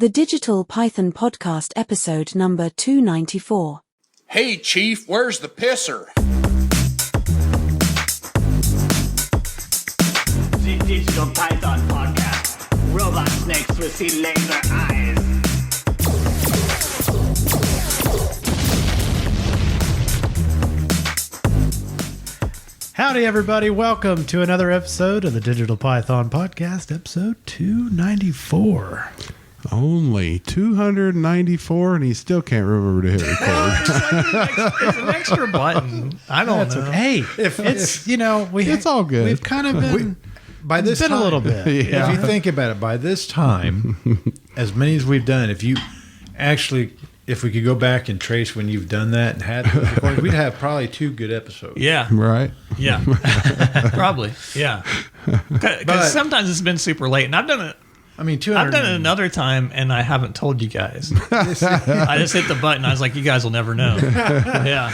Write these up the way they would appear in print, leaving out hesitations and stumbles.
The Digital Python Podcast episode number 294. Hey, Chief, where's the pisser? The Digital Python Podcast. Robot snakes with sea laser eyes. Howdy, everybody. Welcome to another episode of the Digital Python Podcast, episode 294. Only 294, and he still can't remember to hit record. It's an extra button. I don't know. Hey, it's all good. We've kind of been by this been time, a little bit. Yeah. If you think about it, by this time, as many as we've done, if we could go back and trace when you've done that and had those recordings, we'd have probably 2 good episodes. Yeah. Right? Yeah. Probably. Yeah. Because sometimes it's been super late, and I've done it. I mean, I've done it another time, and I haven't told you guys. I just hit the button. I was like, you guys will never know. Yeah.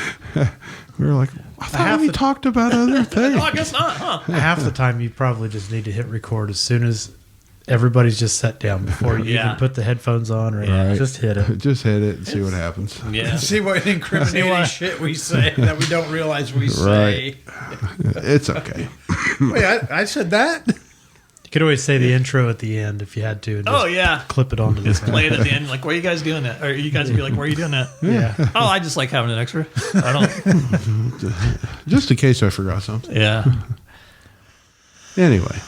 We were like, I thought we talked about other things. No, I guess not, huh? Half the time, you probably just need to hit record as soon as everybody's just sat down before you even put the headphones on or anything. Right. Just hit it. Just hit it and see what happens. Yeah. See what incriminating shit we say that we don't realize we say. It's okay. Wait, I said that? You could always say the intro at the end if you had to. And just clip it onto this. Play it at the end. Like, where are you guys doing that? Or you guys would be like, where are you doing that? Yeah. Oh, I just like having an extra. I don't. Just in case I forgot something. Yeah. Anyway.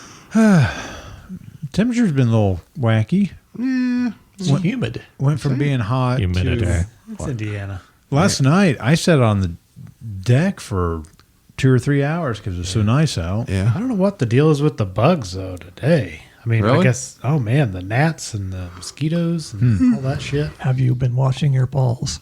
Temperature's been a little wacky. Yeah. It's humid. Went from being hot to... It's Indiana. Last night, I sat on the deck for 2 or 3 hours because it was so nice out. Yeah. I don't know what the deal is with the bugs, though, today. I mean, Really? I guess, oh man, the gnats and the mosquitoes and all that shit. Have you been washing your balls?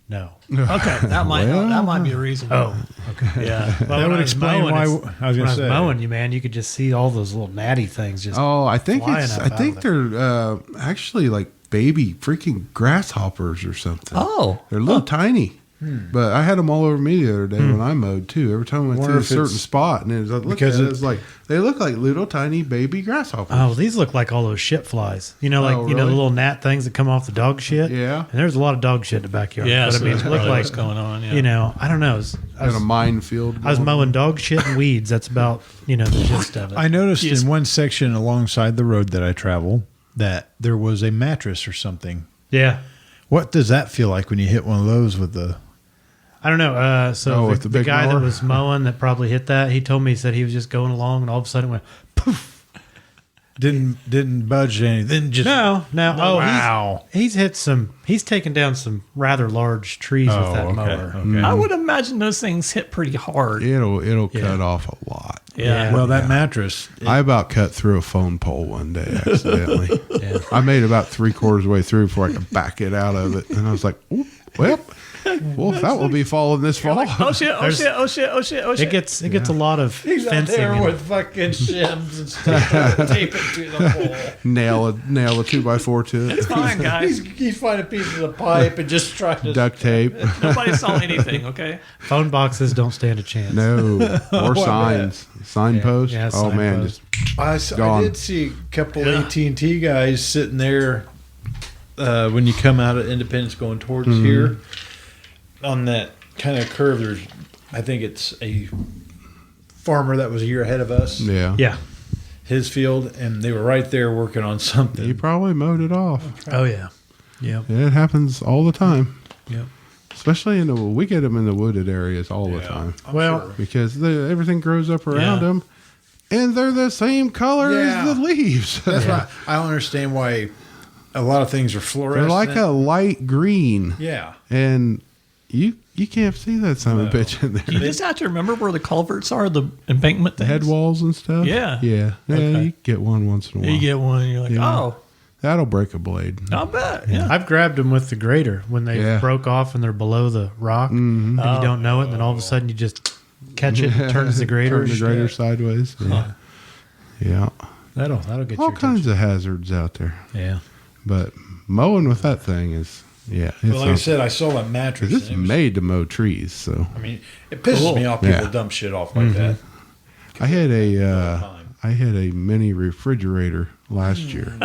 No. Okay, that might be a reason. Oh, okay. Yeah. Well, That would explain why I was when going I to was say. mowing you, man, you could just see all those little natty things just. Oh, I think flying up out of they're actually like baby freaking grasshoppers or something. Oh. They're little tiny. But I had them all over me the other day when I mowed too. Every time I went Wonder through a if certain it's- spot, and it was because it's like they look like little tiny baby grasshoppers. Oh, these look like all those shit flies. You know, like Oh, you know the really? little gnat things that come off the dog shit. Yeah. And there's a lot of dog shit in the backyard. Yeah, but so I mean, that's it looked probably like what's going on. Yeah. you know, I don't know. I in a was minefield. I was going mowing dog shit and weeds. That's about the gist of it. I noticed Yes. in one section alongside the road that I travel that there was a mattress or something. Yeah. What does that feel like when you hit one of those with the... I don't know. So with the the big guy that mower? was mowing that probably hit that, he told me, he said he was just going along and all of a sudden it went poof. Didn't budge anything. Then just No. Oh, wow. He's taken down some rather large trees with that mower. Okay. I would imagine those things hit pretty hard. It'll cut off a lot. Yeah. Well, that mattress. I about cut through a phone pole one day accidentally. Yeah. I made about 3/4 way through before I could back it out of it, and I was like, "Oop, well, that will be falling this fall." Oh shit! Oh shit! Oh shit! Oh shit! Oh shit! It gets a lot of fencing. and- fucking shims and stuff. Tape it to the pole. nail a 2x4 to it. It's fine, guys. He's finding pieces of pipe and just trying to... Duct tape. Nobody saw anything. Okay. Phone boxes don't stand a chance. No, or signs, signposts. Yeah, oh man, signposts. just I gone. did see a couple AT&T guys sitting there when you come out of Independence going towards here on that kind of curve. There's, I think it's a farmer that was a year ahead of us. Yeah. Yeah. His field, and they were right there working on something. He probably mowed it off. Oh yeah. Yeah. It happens all the time. Yep. Especially we get them in the wooded areas all the time Well, because everything grows up around Yeah. them, and they're the same color Yeah. as the leaves. That's why I don't understand why a lot of things are They're fluorescent. like a light green, Yeah. and you can't see that son of a bitch in You there. just have to remember where the culverts are, the embankment The things. head walls and stuff. Yeah. yeah. Okay. You get one once in a while. You get one, and you're like, Yeah. oh, That'll break a blade. I'll bet. Yeah. I've grabbed them with the grater when they Yeah. broke off and they're below the rock, and you don't know it. And then all of a sudden you just catch it and turns the grater. Turn the grater sideways. Yeah. Yeah. That'll get All your kinds of hazards out there. attention. But mowing with that thing is, yeah. It's Well, like I said, I saw that mattress. it's and it was- made to mow trees. So I mean, it pisses me off. People Yeah. dump shit off like that. I had a I hit a mini refrigerator last year.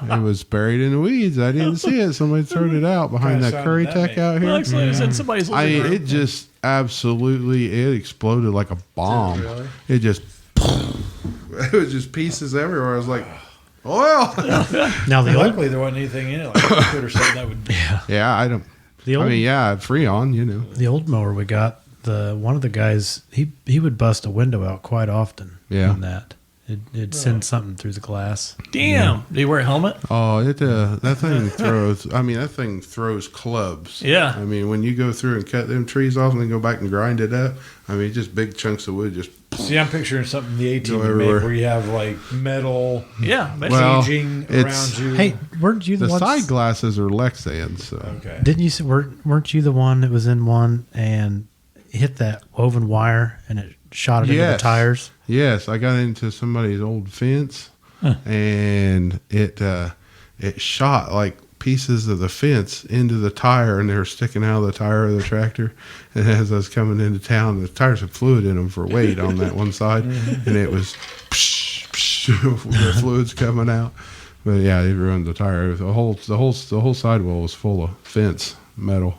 It was buried in the weeds. I didn't see it. Somebody threw it out behind Kinda that Curry sounded that Tech out here. Well, actually, it was in somebody's living room. It just absolutely, it exploded like a bomb. Really? It just, it was just pieces everywhere. I was like, well, Now the old, Luckily, there wasn't anything in it, like liquid or something that would. yeah, I don't. the old, Freon, the old mower we got. One of the guys he would bust a window out quite often. Yeah. On that, it'd send something through the glass. Damn. Do you wear a helmet? Oh, that thing throws. I mean, that thing throws clubs. Yeah. I mean, when you go through and cut them trees off and then go back and grind it up, I mean, just big chunks of wood just. See, I'm picturing something the 18 Go would make everywhere. where you have like metal Yeah. Well, aging it's- around you. Hey, weren't you the The one? side glasses are Lexans, so. Okay. Didn't you? Weren't you the one that was in one and hit that woven wire and it shot it into the Yes. tires? Yes, I got into somebody's old fence, and it shot like pieces of the fence into the tire, and they were sticking out of the tire of the tractor. And as I was coming into town, the tires had fluid in them for weight on that one side, and it was the fluids coming out. But yeah, it ruined the tire. The whole sidewall was full of fence metal.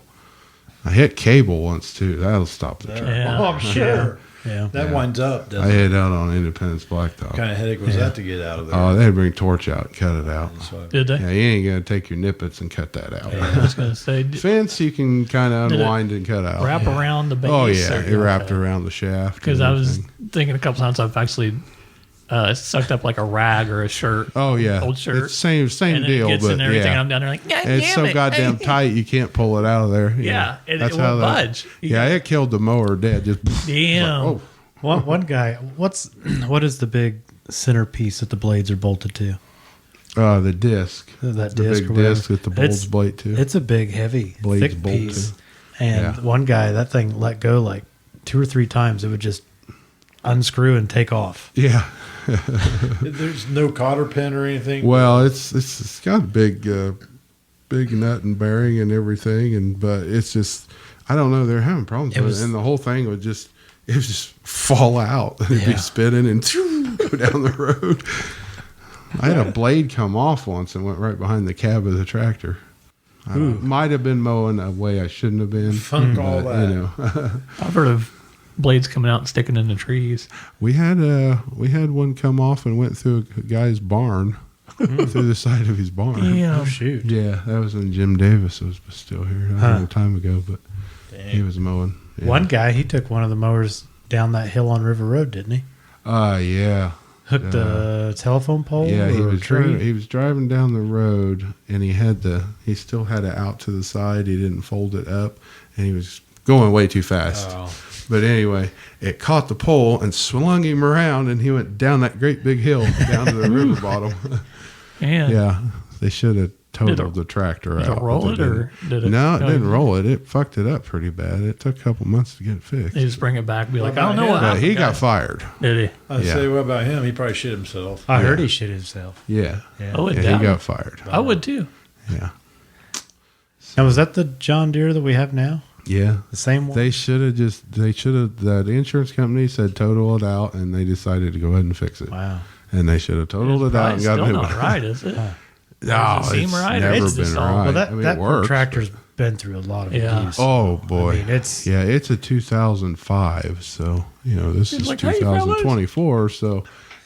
I hit cable once too. That'll stop the truck. Yeah. Oh, I'm sure. Yeah. That winds up. I Doesn't it? hit out on Independence Blacktop. What kind of headache was that to get out of there? Oh, they had to bring torch out and cut it out. So- Did they? Yeah, you ain't gonna take your nippets and cut that out. I was going to say, Fence you can kind of Did it unwind and cut out. wrap around the base. Oh yeah, or- it wrapped around the shaft. Because and I was everything. thinking a couple times I've actually sucked up like a rag or a shirt. Oh yeah, old shirt. It's same And then deal, it gets but in everything. yeah, I'm down there like, God it's damn so it. goddamn tight you can't pull it out of there. Yeah, it that's won't how that. budge. Yeah, it killed the mower dead. Just Damn. oh, One guy. What is the big centerpiece that the blades are bolted to? the disc. That The disc, big or whatever. disc that the bolts blade to. It's a big, heavy, Blades thick bolt piece. to. And Yeah. one guy, that thing let go like 2 or 3 times. It would just unscrew and take off. Yeah. There's no cotter pin or anything. Well, it's got a big nut and bearing and everything, but it's just I don't know. They're having problems with it, and the whole thing would just fall out. It'd be Yeah. spinning and go down the road. I had a blade come off once and went right behind the cab of the tractor. I might have been mowing a way I shouldn't have been. Funk all but, that. You know, I've heard of blades coming out and sticking in the trees. we had one come off and went through a guy's barn, through the side of his barn. Yeah. Shoot. Yeah, that was when Jim Davis was still here. That was a long time ago, but he was mowing. Yeah. One guy, he took one of the mowers down that hill on River Road, didn't he? Yeah. Hooked a telephone pole Yeah, or a tree. he was driving down the road, and he still had it out to the side. He didn't fold it up, and he was going way too fast. Oh. But anyway, it caught the pole and swung him around, and he went down that great big hill down to the river bottom. And Yeah, they should have totaled Did the tractor did it out. but roll they it, or didn't. did it? No, it no, didn't roll it. It fucked it up pretty bad. It took a couple months to get it fixed. They just bring it back and be like, What I don't know about what him? But happened. he got guys. fired. Did he? I'd Yeah. say, what about him? He probably shit himself. I heard he shit himself. Yeah, Yeah. Oh, it yeah, down. he got fired. I would too. Yeah, Now, was that the John Deere that we have now? yeah. The same one? The insurance company said total it out, and they decided to go ahead and fix it. Wow. And they should have totaled it out and Probably got still a new not one. right, is it? No, Does it seem it's right, or never it's been just all- right. Well, that, I mean, that it works. tractor's been through a lot of Yeah. abuse. Oh boy, I mean, it's yeah, it's a 2005. So this It's is like, hey, fellas. 2024. So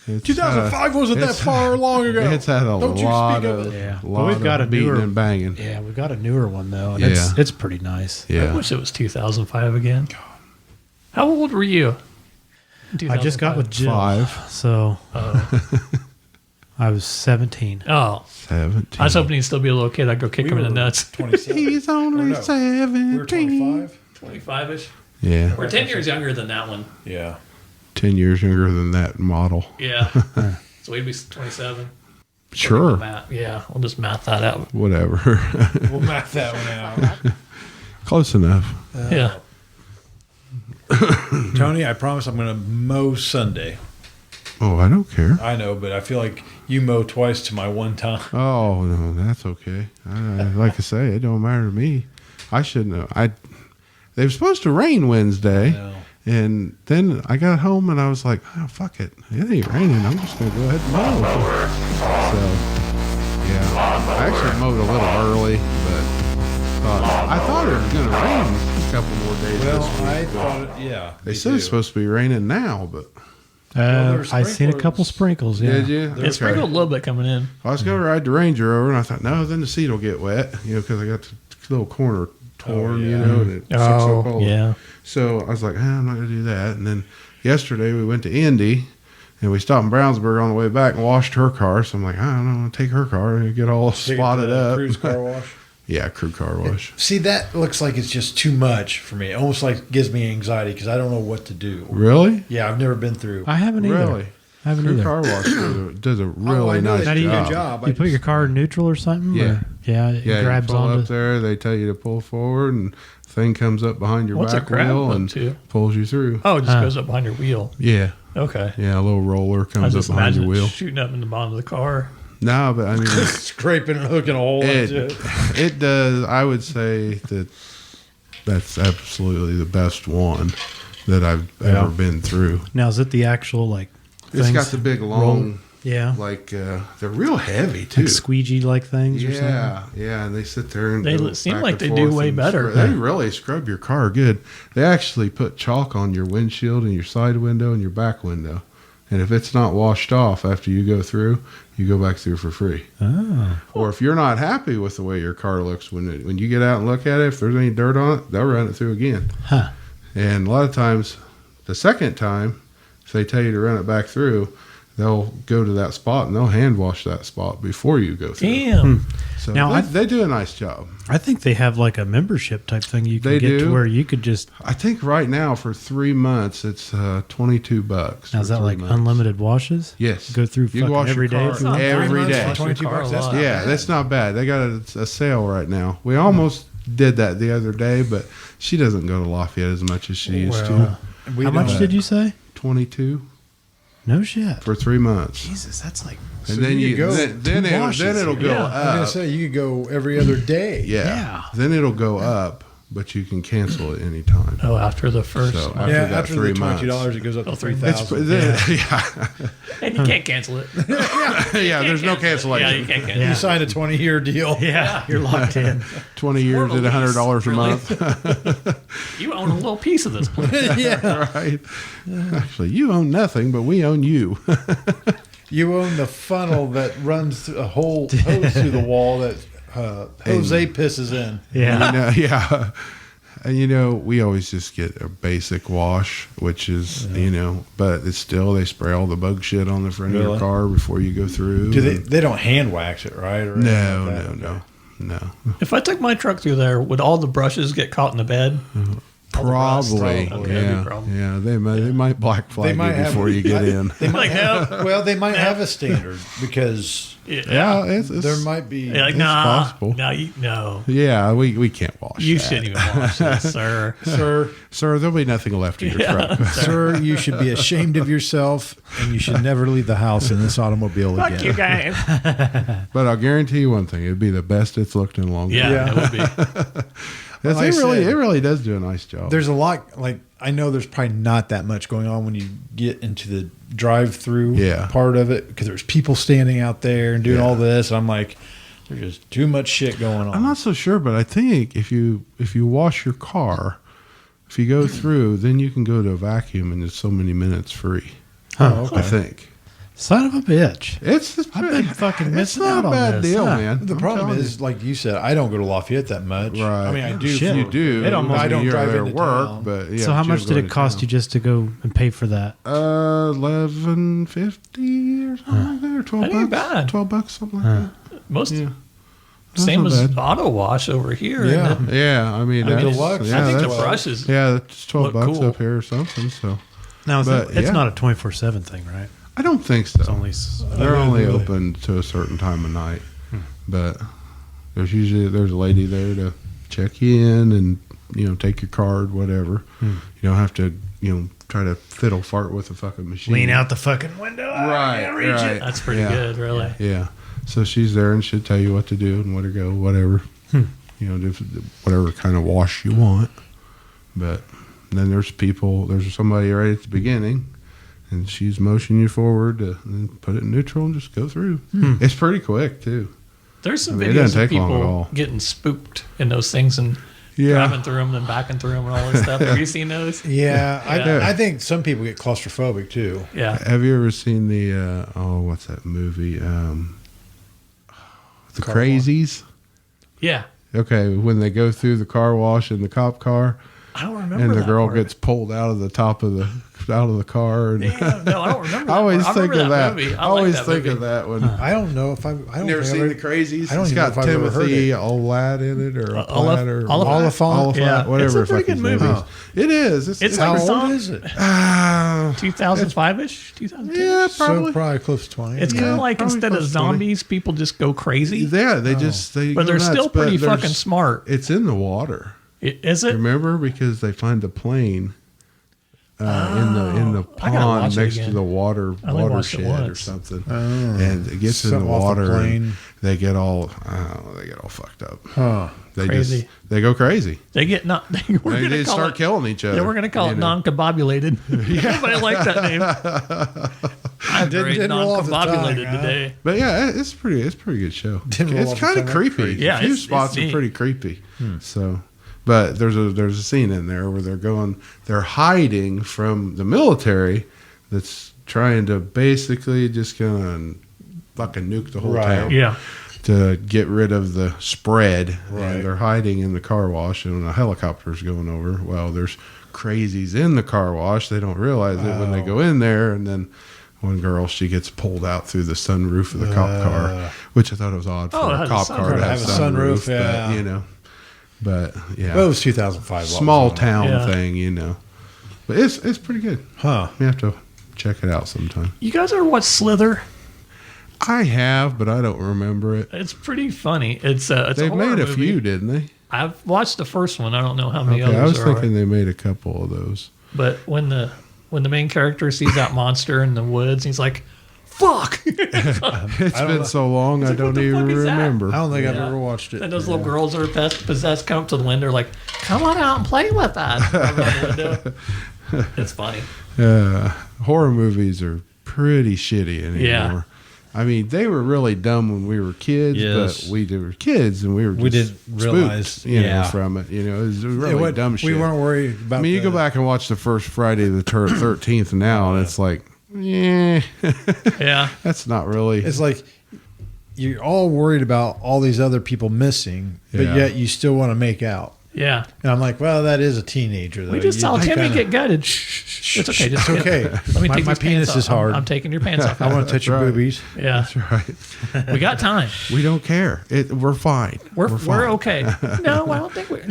it's 2005 wasn't that it's- far long ago. It's had a Don't you lot speak of of it. Yeah. But lot we've got of a beating newer- and banging. yeah, we've got a newer one though, and Yeah. it's pretty nice. I Yeah, wish it was 2005 again. How old were you? I just got with Jill, 5, so I was 17. Oh, 17. I was hoping he'd still be a little kid. I'd go kick him in the nuts. 27. He's only Or no, 17. We were 25. 25-ish. Yeah, We're 10 years younger than that one. Yeah. 10 years younger than that model. Yeah. So we'd be 27. Sure, Math. Yeah, we'll just math that out. whatever. We'll map that one out. Close enough. Yeah. Tony, I promise I'm going to mow Sunday. Oh, I don't care. I know, but I feel like you mow twice to my one time. Oh no, that's okay. Like I say, it don't matter to me. I shouldn't have. They were supposed to rain Wednesday, No. And then I got home and I was like, oh, fuck it. It ain't raining. I'm just going to go ahead and mow. So, yeah. I actually mowed a little early, but I thought it was going to rain a couple more days Well, this week. I thought, yeah. They said it's supposed to be raining now, but there's I seen a couple sprinklers. sprinkles. Yeah. did you? It sprinkled a little bit coming in. I was going to ride the Ranger over, and I thought, no, then the seat will get wet, because I got the little corner torn, yeah. and it sucks up all yeah. So I was like, I'm not going to do that. And then yesterday we went to Indy, and we stopped in Brownsburg on the way back and washed her car. So I'm like, I don't know, take her car and get all spotted up. Cruise car wash. Yeah, crew car wash. See, that looks like it's just too much for me. It almost like gives me anxiety because I don't know what to do. Really? Yeah, I've never been through. I haven't either. Really? I haven't Crew either. car wash does a really I know nice they do a job. good job. You put your car in neutral or something? Yeah. Or, yeah. It Yeah, grabs you pull onto. up there. They tell you to pull forward, and thing comes up behind your What's a back grab wheel hook and to? pulls you through. Oh, it just goes up behind your wheel. Yeah, Okay. yeah. A little roller I comes up just behind imagine your it wheel. shooting up in the bottom of the car. No, but I mean, Scraping and hooking a hole into it. it does. I would say that's absolutely the best one that I've ever been through. Now, is it the actual, like, It's things? got the big long, Yeah. like they're real heavy too. Like squeegee-like things or something? Yeah, and they sit there and They go seem back like and they do forth way and better. They really scrub your car good. They actually put chalk on your windshield and your side window and your back window. And if it's not washed off after you go through, you go back through for free. Oh. Or if you're not happy with the way your car looks, when you get out and look at it, if there's any dirt on it, they'll run it through again. Huh. And a lot of times, the second time, if they tell you to run it back through, they'll go to that spot and they'll hand wash that spot before you go through. Damn. So Now, they do a nice job. I think they have, like, a membership type thing you can They get do? to where you could just... I think right now for 3 months it's $22. Now, is for that 3 like months. unlimited washes? Yes. Go through You can fucking wash your every day car if you want? every day. Wash your $22, car a that's lot. not Yeah, that's not bad. They got a sale right now. We almost did that the other day, but she doesn't go to Lafayette as much as she used to. How much did you say? 22 No shit. for 3 months. Jesus, that's like... And So then you you go then it'll go Yeah. I was going to up. say, you could go every other day. Yeah. Then it'll go up, but you can cancel it anytime. Oh, after the first. So month. Yeah, that after 3 the months. $22, it goes up to Oh, $3,000. Yeah. And you can't cancel it. Yeah, there's no cancellation. Yeah, you can't cancel You it. signed a 20-year deal. Yeah, you're locked in. 20 years Or at the $100 lease, a really. month. You own a little piece of this place. Yeah. Right. Actually, you own nothing, but we own you. You own the funnel that runs through a whole hose through the wall that Jose pisses in. Yeah. Yeah. And we always just get a basic wash, which is, but it's still, they spray all the bug shit on the front of your Really? car before you go through. Do they don't hand wax it, right? Or anything No, like that? no. If I took my truck through there, would all the brushes get caught in the bed? Probably. Okay, that'd be a Yeah. problem. Yeah. They might black flag you might have- before you get in. They might Like, have, no. well, they might have a standard because Yeah. It's there might be. You're like, It's nah, possible. no. Yeah. We can't wash You that. shouldn't even wash this, sir. Sir, There'll be nothing left of your truck. sir, you should be ashamed of yourself, and you should never leave the house in this automobile Fuck you again. guys. But I'll guarantee you one thing: it'd be the best it's looked in a long time. Yeah, it would be. Yes, Like I said, it really does do a nice job. There's a lot. Like I know there's probably not that much going on when you get into the drive-through Yeah. part of it because there's people standing out there and doing Yeah. all this. And I'm like, there's just too much shit going on. I'm not so sure, but I think if you wash your car, if you go through, then you can go to a vacuum and it's so many minutes free. Oh, okay. I think Son of a bitch. I've been fucking it's missing not out a on bad this, deal, huh? man. The I'm problem telling is, like you said, I don't go to Lafayette that much. Right. I mean, I do. Shit. you do. It almost- I don't you're drive there into work, town. but yeah. So how but much you did don't it go to cost you town. just to go and pay for that? $11.50 or something like that, or $12. That ain't bad. $12, something like Most that. Yeah. same not as bad. auto wash over here. Yeah. isn't it? Yeah, I mean, I mean, that's, deluxe. yeah, I think the that's- brushes. Yeah, that's $12 look cool. up here or something. So Now, But, it's yeah. not a 24/7 thing, right? I don't think so. It's only... They're only really. open to a certain time of night, but there's a lady there to check you in and take your card, whatever. You don't have to try to fiddle fart with the fucking machine. Lean out the fucking window. Right, right. That's pretty Yeah. good, really. Yeah, so she's there and she'll tell you what to do and where to go, whatever. Do whatever kind of wash you want, but And then there's somebody right at the beginning, and she's motioning you forward to and put it in neutral and just go through. It's pretty quick too. There's some It videos doesn't of take long at people all. getting spooked in those things and Yeah. driving through them and backing through them and all this stuff. Have you seen those? Yeah, Yeah. I think some people get claustrophobic too. Yeah. Have you ever seen the what's that movie? The Car Crazies. Yeah. Okay, when they go through the car wash in the cop car, I don't remember and the that girl part. gets pulled out of the top of the car. And Yeah, no, I don't remember that I always part. think remember of that. movie. I like always that think movie. of that one. I don't know if I don't Never think seen I've the Crazies? I don't It's even know got if I've ever heard Timothy it. Olat in it, or Platt, or Oliphant? Yeah. whatever. It's a the pretty fuck his good name movie. is. It is. It's How like old song- is it? 2005-ish? 2010? Yeah, So probably. probably close to 20. It's kind of like probably instead of close to 20. zombies, people just go crazy. Yeah, they they But go they're nuts, still pretty there's- fucking smart. It's in the water. Is it? Remember, because they find the plane in the I gotta pond watch it next to again. the I only watched it watershed or once. something, and it gets in the Something off the water. And plane. they get all fucked up. Huh. They Crazy. they go crazy. They get not. We're They gonna call start it, killing each other. Yeah, we're gonna call it non-combobulated. Everybody like that name. I'm very Didn't roll off the tongue, non-combobulated huh? today. But yeah, it's a pretty good show. Didn't roll It's off the kind of tongue, creepy. that's crazy. Yeah, a few it's spots are neat. pretty creepy. So, but there's a scene in there where they're hiding from the military that's trying to basically just gonna fucking nuke the whole Right. town. Yeah. To get rid of the spread, Right. and they're hiding in the car wash, and a helicopter's going over. Well, there's crazies in the car wash. They don't realize it when they go in there, and then one girl, she gets pulled out through the sunroof of the cop car, which I thought it was odd for Oh, it a has a cop sunroof. car to have Have a sunroof, yeah. But yeah, Well, it was 2005. small wasn't it? town Yeah. thing, But it's pretty good. Huh. You have to check it out sometime. You guys ever watch Slither? I have, but I don't remember it. It's pretty funny. It's a They've horror made a movie. few, didn't they? I've watched the first one. I don't know how many Okay, others I was there thinking are. they made a couple of those. But when the main character sees that monster in the woods, he's like, "Fuck!" It's been so long, I like, don't what the even fuck is that? remember. I don't think I've Yeah. ever watched it. And those little girls that are possessed come up to the window, like, "Come on out and play with us." Around the window. It's funny. Horror movies are pretty shitty anymore. Yeah. I mean, they were really dumb when we were kids, Yes. but we were kids and we were just We didn't realize, spooked, you know, yeah. from it. It was really It wasn't- dumb shit. We weren't worried about I mean, you go back and watch the first Friday the 13th now, and it's like, yeah, Yeah. that's not really. It's like you're all worried about all these other people missing, but Yeah. yet you still want to make out. Yeah. And I'm like, well, that is a teenager, though. We just saw Timmy kinda- get gutted. Shh. It's okay. Just It's okay. Let me My- take my these pants penis off. is hard. I'm taking your pants off. I want to touch your right. boobies. Yeah. right. We got time. We don't care. We're fine. We're fine. okay. No, I don't think we're.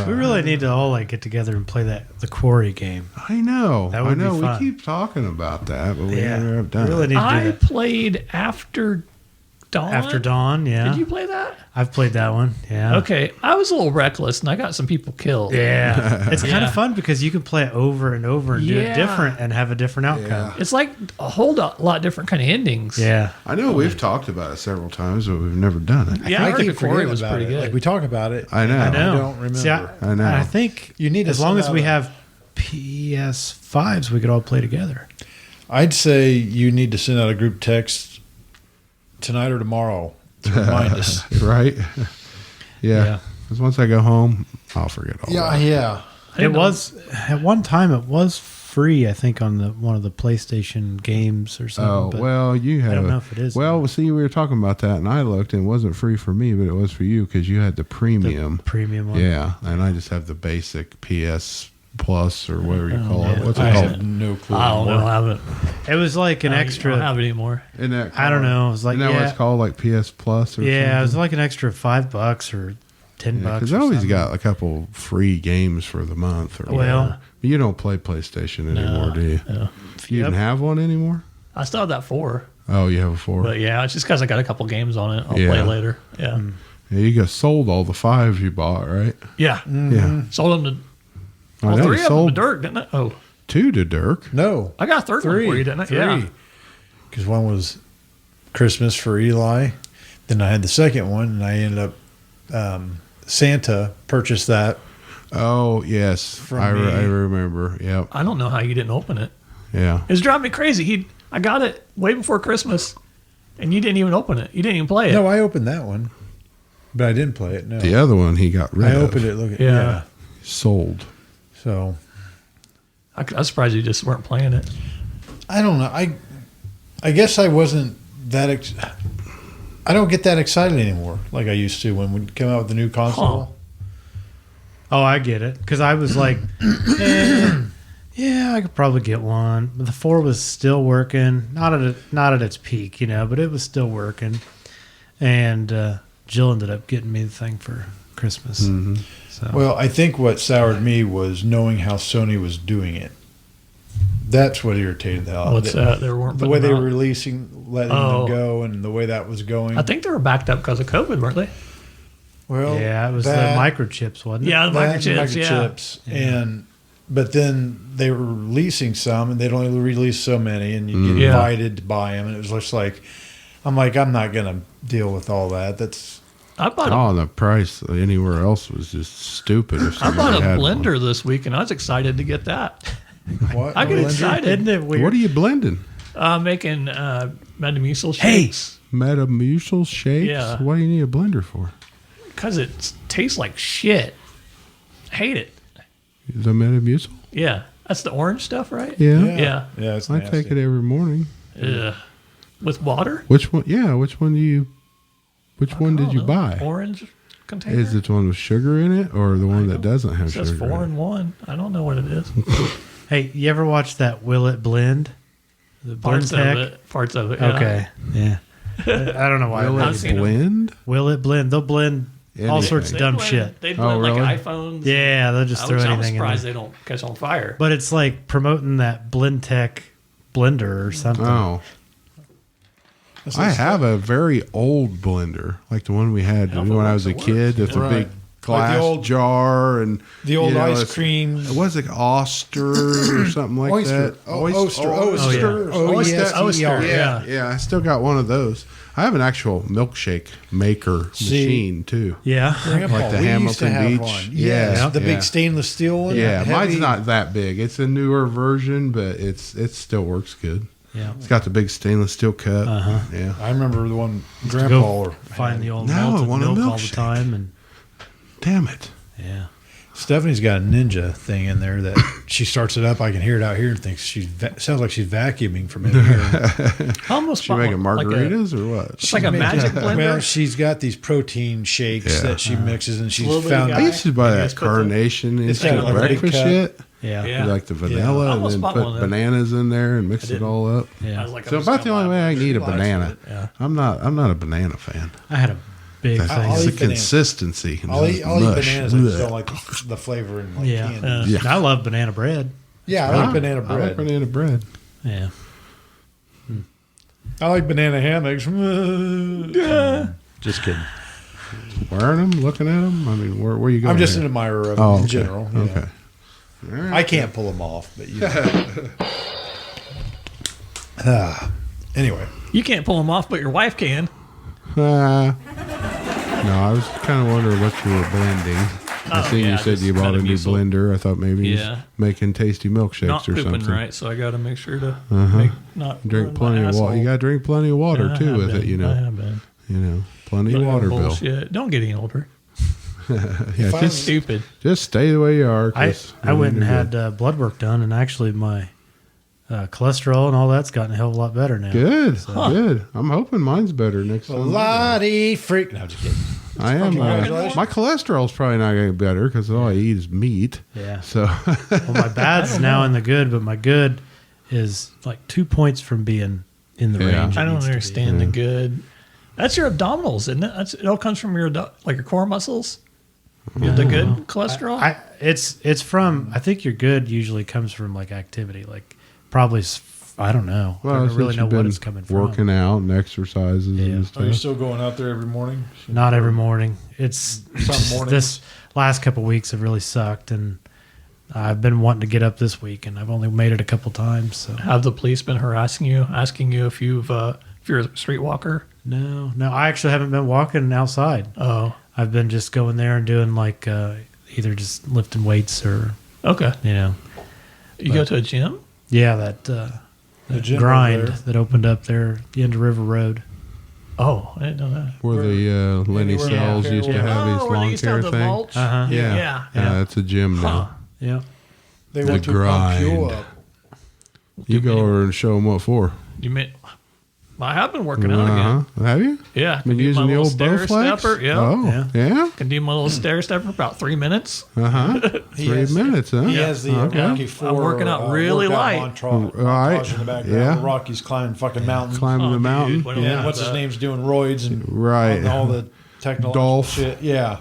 We really need to all get together and play the Quarry game. I know. That would I know. be We fun. keep talking about that, but we Yeah. never have done We really it. need to do I that. played After Dawn. After Dawn, yeah. Did you play that? I've played that one. Yeah. Okay. I was a little reckless and I got some people killed. Yeah. It's kind Yeah. of fun because you can play it over and over and do Yeah. it different and have a different outcome. It's like a whole lot different kind of endings. Yeah. I know we've talked about it several times, but we've never done it. Yeah, I heard the keep Quarry forgetting was about pretty it. good. Like we talk about it. I know. I know. I don't remember. See, I know. I think You need to as long send as we out a- have PS5s, we could all play together. I'd say you need to send out a group text tonight or tomorrow to remind us. Right? Yeah. Yeah. Because once I go home, I'll forget all that. yeah. I didn't It know- was at one time. It was free, I think, on one of the PlayStation games or something. Oh, but well, you have. I don't know if it is. Well, see, we were talking about that, and I looked, and it wasn't free for me, but it was for you because you had the the premium. premium one. Yeah, and I just have the basic PS Plus or whatever you call it. man. What's it I called? have no clue. I don't know. I haven't. It was like an I don't extra. have it anymore. Isn't that I don't know. It was like Isn't that what yeah, it's called, like PS Plus or yeah. It was something? like an extra $5 or $10. Because I or always something. got a couple free games for the month. Or Well, whatever. You don't play PlayStation anymore, do you? No. You Yep. even have one anymore? I still have that 4. Oh, you have a 4. But yeah, it's just because I got a couple games on it. I'll Yeah. play later. Yeah. Yeah, you got sold all the 5 you bought, right? Yeah. Yeah. Sold them to I all know, 3 you of them sold to Dirk, didn't I? Oh, 2 to Dirk. No. I got a third one for you, didn't I? Yeah. Because one was Christmas for Eli. Then I had the second one, and I ended up Santa purchased that Oh yes, From I me. remember. Yep. I don't know how you didn't open it. Yeah. It's driving me crazy. I got it way before Christmas, and you didn't even open it. You didn't even play it. No, I opened that one, but I didn't play it. No, The other one he got rid I of. opened it. Look at Yeah. Sold. So I was surprised you just weren't playing it. I don't know. I guess I wasn't that. I don't get that excited anymore like I used to when we come out with the new console. Oh, I get it. Because I was like, yeah, I could probably get one. But the 4 was still working. Not at its peak, but it was still working. And Jill ended up getting me the thing for Christmas. Mm-hmm. So Well, I think what soured me was knowing how Sony was doing it. That's what irritated the hell out of What's it. that? They weren't The way they putting were them out. releasing, letting Oh. them go, and the way that was going. I think they were backed up because of COVID, weren't they? Well, yeah, it was that- the microchips, wasn't it? Yeah, the that microchips. and microchips, and but then they were releasing some, and they'd only release so many, and you get Yeah. invited to buy them, and it was just like, I'm not gonna deal with all that. That's I bought a Oh, the price anywhere else was just stupid. If I bought somebody a had one. blender this week, and I was excited to get that. what I get Blender? excited. Isn't it weird? What are you blending? Making Metamucil shakes Metamucil shakes? Yeah. What do you need a blender for? because it tastes like shit. Hate it. The Metamucil? Yeah, that's the orange stuff, right? Yeah. Yeah. Yeah, it's I nasty. take it every morning. Ugh. With water. Which one? Yeah, which one do you? Which one I did don't you know. buy? Orange container. Is it the one with sugar in it, or the one that doesn't have It says sugar? 4 in it? in 1. I don't know what it is. Hey, you ever watch that Will It Blend? The Parts of Blend it. Parts of it. Yeah. Okay. Yeah. I don't know why. Will I've it seen 'em. blend? Will it blend? They'll blend all sorts of They dumb blend- shit. They blend really? like iPhones. Yeah, they'll just throw I'm anything in surprised there. they don't catch on fire. But it's like promoting that BlendTech blender or something. Oh. I have a very old blender, like the one we had Hell, if it when I was a works, it kid. works. It's a Right. big glass Like the old- jar and the old ice it's- cream. It was like Oster or something like Oyster. that. Oh, Oyster. Oyster. O-E-S-T-E-R. Yeah, I still got one of those. I have an actual milkshake maker See, machine too. Yeah. Grandpa, Like the we used Hamilton to have Beach. one. Yeah, Yes, the yeah. big stainless steel one. Yeah, heavy. mine's not that big. It's a newer version, but it still works good. Yeah. It's got the big stainless steel cup. Uh-huh. Yeah. I remember the one To Grandpa. go find the old No, I melted want a milk all the milkshake. time. And Damn it. yeah. Stephanie's got a ninja thing in there that she starts it up. I can hear it out here and thinks sounds like she's vacuuming from in here. I almost She bought making one, margaritas or what? It's like a magic blender. Well, she's got these protein shakes Yeah. that she mixes, and she's Little bitty found. guy. I used to buy You that just put the- carnation It's instant got like a big breakfast cup. shit. Yeah. Yeah. Like the I vanilla and almost then bought one put of them. bananas in there and mix it didn't. all up. I Yeah. was like, So I'm about just the gonna only way I buy can eat a one. banana. Yeah. I'm not a banana fan. I had a big It's thing. I'll the eat banana. consistency. I'll eat Mush. bananas. I just Blech. don't like the flavor and like Yeah. candy. Yeah. I love banana bread. Yeah, I like banana I like bread. banana bread. Yeah. I like banana hammocks. Just kidding. Wearing them, looking at them. I mean, where are you going? I'm just an here? admirer of them Oh, in okay. general. you know. Okay. All right. I can't pull them off, but you know. Anyway, You can't pull them off, but your wife can. No, I was kind of wondering what you were blending. I Oh, seen yeah, you said just you bought a new Metamucil. blender. I thought maybe you Yeah. was making tasty milkshakes Not or pooping something. right, so I got to make sure to Uh-huh. not Drink ruin my plenty of water. asshole. You got to drink plenty of water Yeah, I too have with been. it. You I know. have been. You know, plenty of water, Bill. Bullshit. Don't get any older. Yeah, I- just Stupid. stay the way you are. I 'cause went and you're had good. blood work done, and actually my cholesterol and all that's gotten a hell of a lot better now. Good, good. I'm hoping mine's better next time. Lottie freak. No, just kidding. I am. Congratulations. My cholesterol's probably not getting better because all I eat is meat. Yeah. So Well, my bad's now in the good, but my good is like 2 points from being in the Yeah. range. it I don't needs to be. understand the good. That's your abdominals, isn't it? It all comes from your like your core muscles. The good cholesterol. It's from. I think your good usually comes from like activity, like probably. I don't know. I don't really since know you've what been it's coming from. working out and exercises Yeah. and Are you stuff. still going out there every morning? Not every morning. It's Some mornings. this last couple of weeks have really sucked, and I've been wanting to get up this week, and I've only made it a couple times. So Have the police been harassing you, asking you if you're a streetwalker? no, I actually haven't been walking outside. Oh, I've been just going there and doing like either just lifting weights or, Okay. you know. You go to a gym? Yeah, that gym grind over there. that opened up there at the end of River Road. Oh, I didn't know that. Where the Lenny anywhere Stalls down used to here where- have his where they lawn used to have care the thing. mulch? Uh-huh. Yeah. Yeah. Yeah, it's a gym now. Yeah. They The went to pump fuel grind. up. You go over and show them what for. You mean I have been working out again. Uh-huh. Have you? Yeah. Been can do using my the little old stair Bowflex? stepper. Yeah. Oh, yeah? Can do my little stair stepper for about 3 minutes. Uh-huh. He 3 has- minutes, huh? He has the Okay. Rocky I'm Four. working out really light. Right. Montage in the background. Yeah. Rocky's climbing fucking mountains. Climbing the dude, mountain. what do Yeah. I What's his that? name's doing roids and Right. all the technological Dolph. shit. Yeah.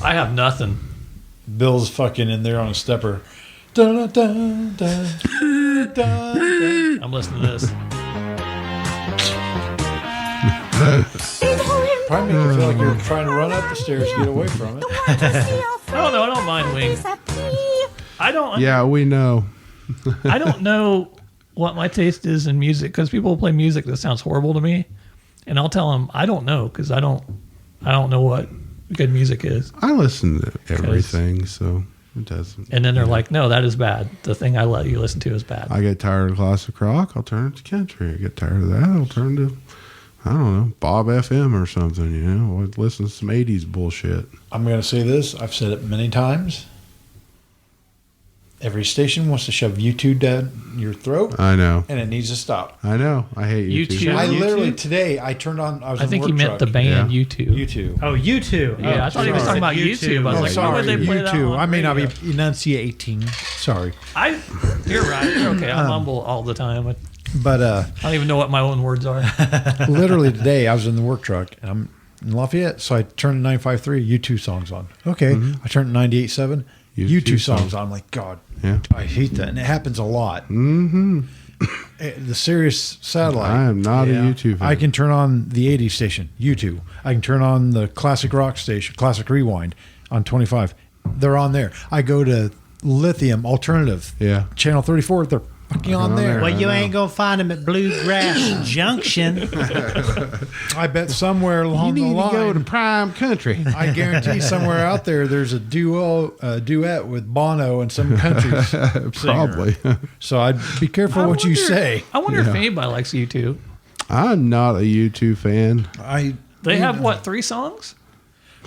I have nothing. Bill's fucking in there on a stepper. Dun, dun, dun, dun, dun, dun. I'm listening to this. Probably make you feel like you're trying to run up the stairs to get away from it. Oh no, I don't mind wing. I don't. Yeah, we know. I don't know what my taste is in music because people play music that sounds horrible to me, and I'll tell them I don't know because I don't know what good music is. I listen to everything, so it doesn't. And then they're like, "No, that is bad. The thing I let you listen to is bad." I get tired of classic rock, I'll turn it to country. I get tired of that, I'll turn to, I don't know, Bob FM or something, you know. I'll listen to some 80s bullshit. I'm going to say this. I've said it many times. Every station wants to shove U2 down your throat, I know. and it needs to stop. I know. I hate you U2? too. I U2? literally, today, I turned on, I was I in think work you meant truck. the band Yeah. U2. U2. Oh, you too. Yeah, I thought he was talking about YouTube. I was Oh, like, why would sorry, they play that U2. on I may not be radio? enunciating. Sorry. You're right. You're okay. I mumble all the time. I But don't even know what my own words are. literally today, I was in the work truck, and I'm in Lafayette, so I turned 95.3 U2 songs on. Okay. I turned 98.7 U2 songs on. I'm like, God, Yeah. I hate that. And it happens a lot. Mm-hmm. The Sirius satellite. I am not a U2 fan. I can turn on the 80s station, U2. I can turn on the classic rock station, Classic Rewind on 25. They're on there. I go to Lithium Alternative. Yeah. Channel 34, they're fucking on there. Well, you I ain't going to find them at Bluegrass Junction. I bet somewhere You along the need to line. go to Prime Country. I guarantee somewhere out there, there's a duet with Bono and some country singer. Probably. So I'd be careful what you say. I wonder if anybody likes U2. I'm not a U2 fan. They have what, 3 songs?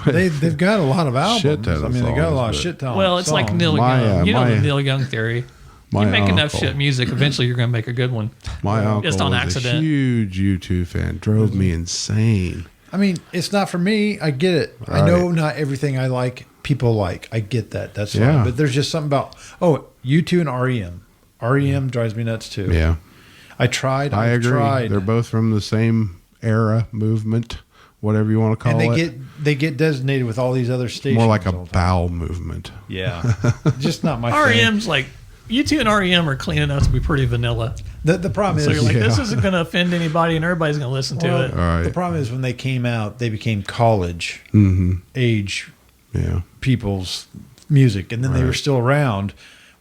They've got a lot of albums. Shit ton of I mean, they got a songs, lot of but- shit talent. Well, it's like songs. Neil My, Young. You know the my- Neil Young theory. My You make enough uncle- shit music, eventually you're going to make a good one. My uncle Just on was accident. a huge U2 fan. Drove me insane. I mean, it's not for me. I get it. I Right. know not everything I like, people like. I get that. That's fine. Yeah. But there's just something about, U2 and REM. REM drives me nuts too. Yeah, I tried. I I've agree. tried. They're both from the same era, movement, whatever you want to call and it. they get designated with all these other stations. More like a all the time. bowel movement. Yeah. Just not my thing. REM's like, U2 and REM are clean enough to be pretty vanilla. The problem So is, you're like, this Yeah. isn't going to offend anybody and everybody's going to listen to it. All right. the problem is when they came out, they became college age Yeah. people's music, and then they were still around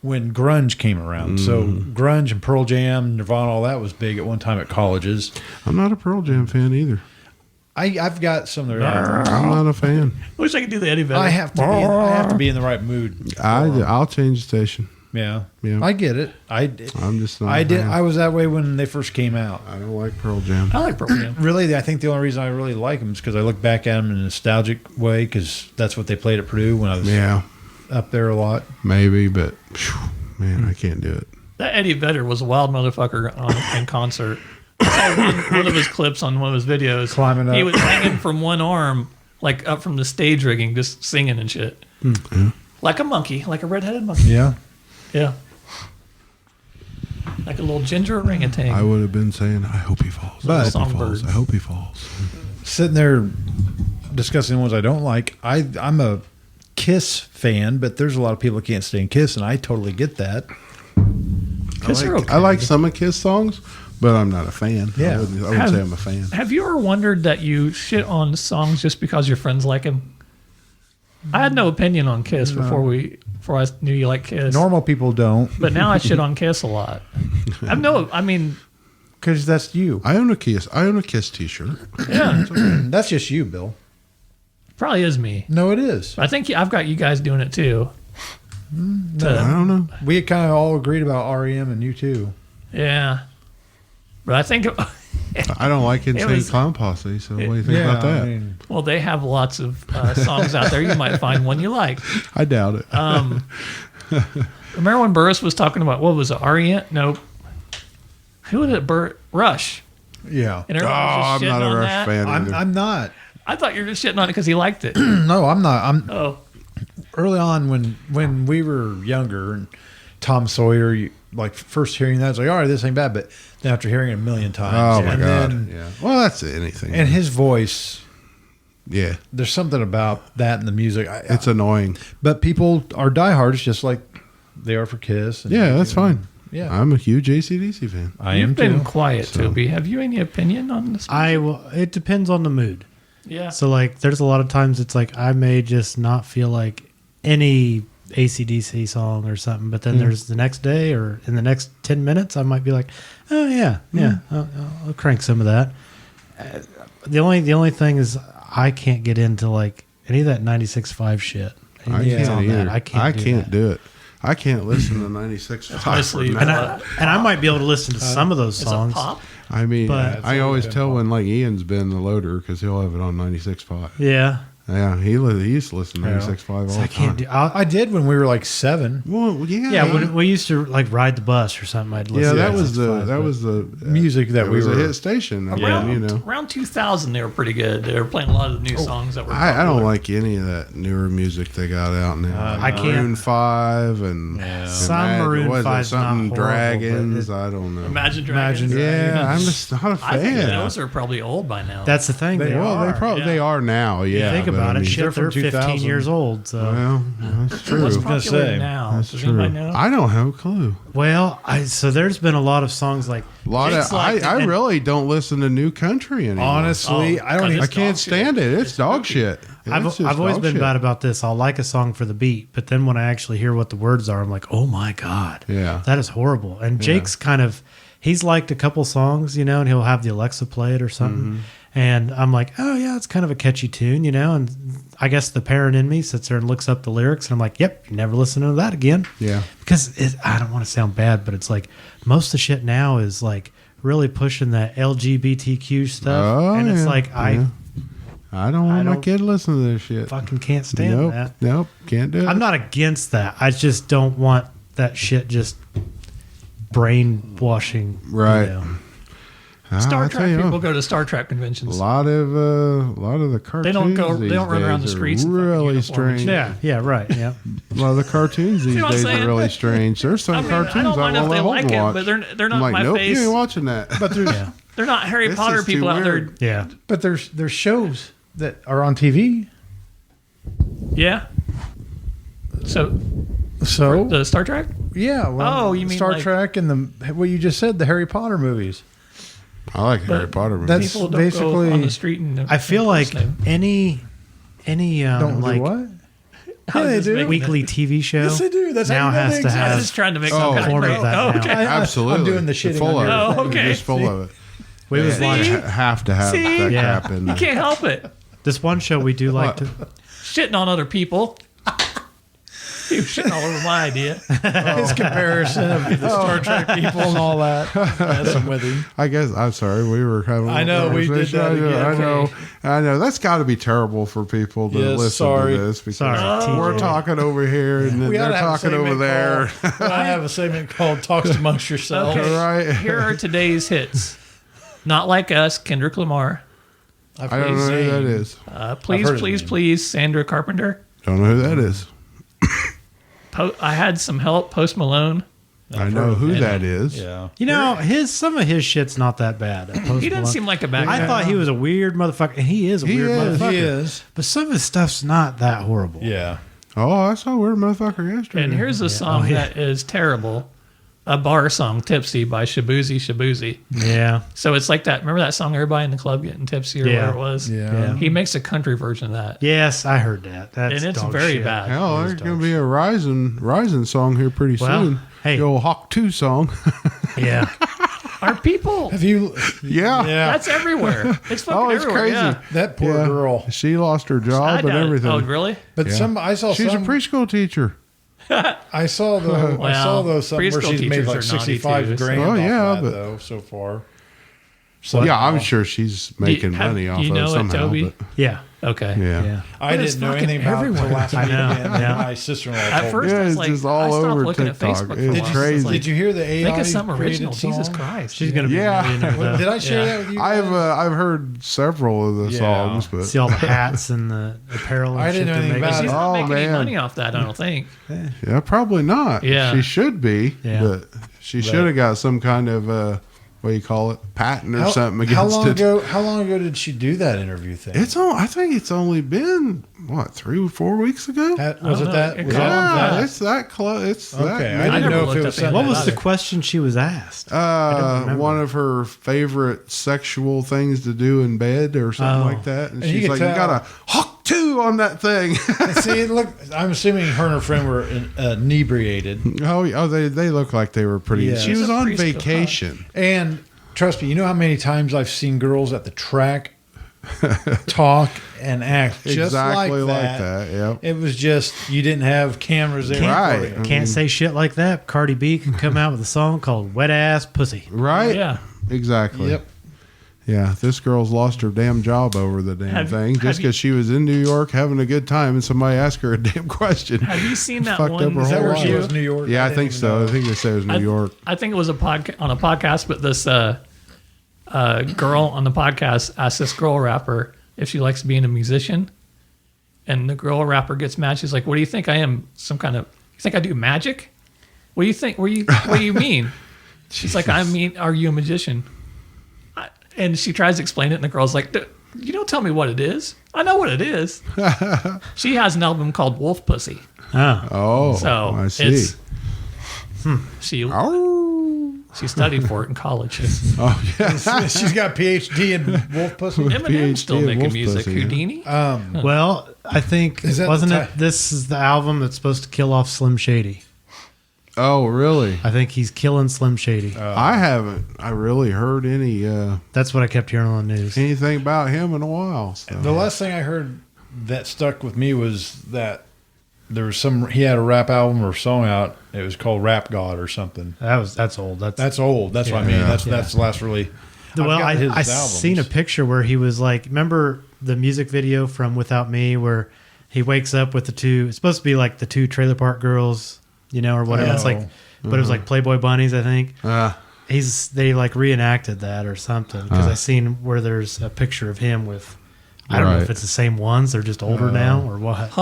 when grunge came around. So grunge and Pearl Jam, Nirvana, all that was big at one time at colleges. I'm not a Pearl Jam fan either. I've got some of their. I'm not a fan. I wish I could do the Eddie Vedder. I have to be in the right mood. I'll change the station. Yeah, Yeah. I get it. I'm just not. I a did. fan. I was that way when they first came out. I don't like Pearl Jam. I like Pearl Jam. Really, I think the only reason I really like them is because I look back at them in a nostalgic way because that's what they played at Purdue when I was Yeah, up there a lot. maybe, but phew, man, I can't do it. That Eddie Vedder was a wild motherfucker in concert. I saw one of his clips on one of his videos. Climbing up. He was hanging from one arm, like up from the stage rigging, just singing and shit. Like a monkey, like a redheaded monkey. Yeah. Yeah. Like a little ginger orangutan. I would have been saying, I hope he falls. But- I hope he Songbirds. falls. I hope he falls. Sitting there discussing the ones I don't like. I'm a Kiss fan, but there's a lot of people that can't stand Kiss, and I totally get that. Kiss are okay. I like some of Kiss songs, but I'm not a fan. Yeah. I wouldn't say I'm a fan. Have you ever wondered that you shit on songs just because your friends like them? I had no opinion on Kiss before I knew you like Kiss. Normal people don't, But now I shit on Kiss a lot. I mean, because that's you. I own a Kiss. I own a Kiss T-shirt. yeah. That's just you, Bill. Probably is me. No, it is. I think I've got you guys doing it too. I don't know. We kind of all agreed about REM and U2. Yeah. But I think, I don't like Insane was- Clown Posse, so what do you think about that? I mean, well, they have lots of songs out there. You might find one you like. I doubt it. Remember when Burris was talking about, what was it, REM? Nope. Who was it? Rush. yeah. And everyone was I'm just not shitting a on Rush that. fan I'm, either. I'm not. I thought you were just shitting on it because he liked it. No, I'm not. I'm Oh. early on when we were younger and Tom Sawyer, like first hearing that, it's like, all right, this ain't bad. But then after hearing it a million times, Oh my and god! then- Yeah. Well, that's anything. and his voice, yeah, there's something about that in the music. it's annoying. But people are diehards, just like they are for Kiss. And Yeah, that's fine. Yeah, I'm a huge AC/DC fan. I You've am been too. quiet, Toby. Have you any opinion on this? It depends on the mood. Yeah. So like, there's a lot of times it's like I may just not feel like any AC/DC song or something, but then there's the next day or in the next 10 minutes, I might be like, oh yeah, I'll crank some of that. The only thing is I can't get into like any of that 96.5 shit. I Anything can't on that, either. I can't do it. I can't listen to 96. Honestly, And I might be able to listen to some of those Is it songs. pop? I mean, But- I always tell when like Ian's been the loader because he'll have it on 96.5. Yeah. Yeah, he used to listen to 96.5 all So the I can't time. do. I did when we were like 7. Well, yeah, Yeah, when we used to like ride the bus or something, I'd listen. yeah, to that was the Music that it we was were- a hit station. I mean, Around, you know, around 2000, they were pretty good. They were playing a lot of the new songs that were I don't popular. like any of that newer music they got out now. I can't- Maroon 5 and Some Maroon what is it, 5's not something horrible, Dragons. but I don't know. Imagine Dragons. Yeah, I'm just not a I think fan. those are probably old by now. That's the thing. They Well, are. they are now. Yeah, Think but about I it. mean, Shit, they're from 15 2000. years old. So Well, that's true. What's gonna popular say, now? That's Does true. anybody know? I don't have a clue. so there's been a lot of songs like A lot Jake's of like- I and- really don't listen to new country anymore. Honestly, Oh, I don't God, even. I it's can't dog shit. stand it. It's dog poopy. shit. I've It's just always dog been shit. bad about this. I'll like a song for the beat, but then when I actually hear what the words are, I'm like, oh my god, Yeah. that is horrible. And Jake's kind of he's liked a couple songs, and he'll have the Alexa play it or something, and I'm like, oh yeah, it's kind of a catchy tune, and I guess the parent in me sits there and looks up the lyrics, and I'm like, yep, you never listen to that again. Yeah. Because I don't want to sound bad, but it's like most of the shit now is like really pushing that LGBTQ stuff, Oh, and it's yeah, like yeah. I don't want my don't kid to listen to this shit. fucking can't stand Nope. that. Nope. Can't do it. I'm not against that. I just don't want that shit just brainwashing. Right. Star I Trek tell you people what, go to Star Trek a conventions. lot of the cartoons. They don't go. These They don't run around the days are streets. in fucking Really uniform and strange. shit. Yeah, right. Yeah. A lot of the cartoons these what I'm days saying? are really strange. There's some I mean, cartoons I don't mind if won't they let like Holden it, watch. but they're not I'm like, my nope, face. you ain't watching that. But there's Yeah. They're not Harry This Potter is too people out there. weird. Yeah. but there's shows that are on TV. Yeah. So So the Star Trek. yeah, well, Oh, you mean Star like- Trek and what you just said, the Harry Potter movies. I like Harry Potter movies. That's People don't basically- go on the street and I feel like any Don't like do what? I was they just do. making weekly TV show Yes, they do. That's now how you know has they to exist. I was have just trying to make Oh, some kind form of of that Oh, now. okay. Absolutely. I'm doing the shitting full on of your it. Oh, okay. Just full of it. we was Yeah, watching have to have See? that Yeah. crap in You there. can't help it. this one show we do like to Shitting on other people. You shitting all over my idea. His comparison of the Star Trek people and all that. Messing with him. I guess I'm sorry. We were having. I know, we did that again. I know. That's got to be terrible for people to Yes, listen sorry. to this because Sorry, we're TJ. talking over here and then We ought they're to have a talking over segment there. called- I have a segment called "Talks Amongst Yourselves." Okay. Right. Here are today's hits. Not Like Us, Kendrick Lamar. I've I don't know who that is. Please, heard of please, the name. please, Sandra Carpenter. Don't know who that is. I had some help. Post Malone. I know who that is. Yeah. some of his shit's not that bad. He doesn't seem like a bad guy. I thought he was a weird motherfucker, and he is a He weird is. motherfucker. He is. But some of his stuff's not that horrible. Yeah. Oh, I saw a weird motherfucker yesterday. And here's a song Oh, yeah. that is terrible. A bar song, Tipsy by Shabuzi Shabuzi. Yeah. So it's like that. Remember that song, Everybody in the Club Getting Tipsy or Yeah. whatever it was? Yeah. He makes a country version of that. Yes, I heard that. That's And it's dog very shit. bad. Hell, It is there's going dog to be a Rising song here pretty Well, soon. hey. The old Hawk 2 song. Yeah. Are people? Have you? Yeah. That's everywhere. It's fucking Oh, it's everywhere. crazy. Yeah. That poor Yeah. girl. She lost her job and everything. Oh, really? But Yeah. I saw She's some. a preschool teacher. I saw though. I saw Well, though something where preschool she's made teachers like are naughty 65 too, so- grand. Oh, off yeah, that, but- though so far. So Yeah, I'm sure she's making have- money off you of know it it, somehow. Toby? But Yeah. Okay. yeah. Yeah. I But it's didn't know fucking anything about it until everywhere. last I week. know, And yeah. my sister-in-law At told first, me. I was it's like, just all I stopped over looking TikTok. at Facebook for a It's while. crazy. Did you hear the AI? Think of something created original. Jesus song? Christ. She's going to be Yeah. a millionaire, though. Did I share Yeah. that with you? guys? I've heard several of the Yeah. songs, but See all the hats and the apparel and I shit didn't know they're anything making. about She's it. not Oh, making any man. money off that, I don't think. yeah, probably not. Yeah. She should be, Yeah. but she should have got some kind of what do you call it, patent or something how against long it. ago? How long ago did she do that interview thing? I think it's only been what 3 or 4 weeks ago. Was it know. that? It Was could that have on been. Yeah, that? it's that close. It's Okay, that. I I didn't never know if looked it up was any of something. What was the either. question she was asked? I don't remember. One of her favorite sexual things to do in bed or something Oh. like that, and And you she's could like, "You tell- got a hook two on that thing." See, look, I'm assuming her and her friend were inebriated. oh, they look like they were pretty. Yeah. She She's was a on preschool, vacation. And trust me, you know how many times I've seen girls at the track talk and act just Exactly like like that. Yep. It was just you didn't have cameras there. Right. for you. Can't say shit like that. Cardi B can come out with a song called Wet Ass Pussy. Right. Yeah. Exactly. Yep. Yeah, this girl's lost her damn job over the damn Have- thing just have you- because she was in New York having a good time and somebody asked her a damn question. Have you seen that Fucked one? up her Is that whole where she life. was? New York? Yeah, I didn't think even so. know. I think they said it was New York. I think it was on a podcast, but this girl on the podcast asked this girl rapper if she likes being a musician, and the girl rapper gets mad. She's like, "What do you think I am? Some kind of? You think I do magic? What do you think? What do you mean?" She's like, "I mean, are you a magician?" And she tries to explain it, and the girl's like, "You don't tell me what it is. I know what it is." She has an album called Wolf Pussy. Oh. Oh, So I see. it's she Oh, she studied for it in college. oh yeah. She's got a PhD in wolf pussy. Eminem's still PhD in making Wolf music. Pussy, yeah. Houdini. Well, I think, Is that wasn't the it? This is the album that's supposed to kill off Slim Shady. Oh, really? I think he's killing Slim Shady. I haven't. I really heard That's what I kept hearing on the news. anything about him in a while. So. The last thing I heard that stuck with me was that there was he had a rap album or song out. It was called Rap God or something. That's old. That's old. That's what I mean. Yeah. That's the last really. Well, I've got I his albums. seen a picture where he was like, remember the music video from Without Me where he wakes up with the two, it's supposed to be like the two Trailer Park Girls, or whatever. It's like, but it was like Playboy Bunnies, I think. They like reenacted that or something because I seen where there's a picture of him with, I don't know if Right. it's the same ones. They're just older now or what.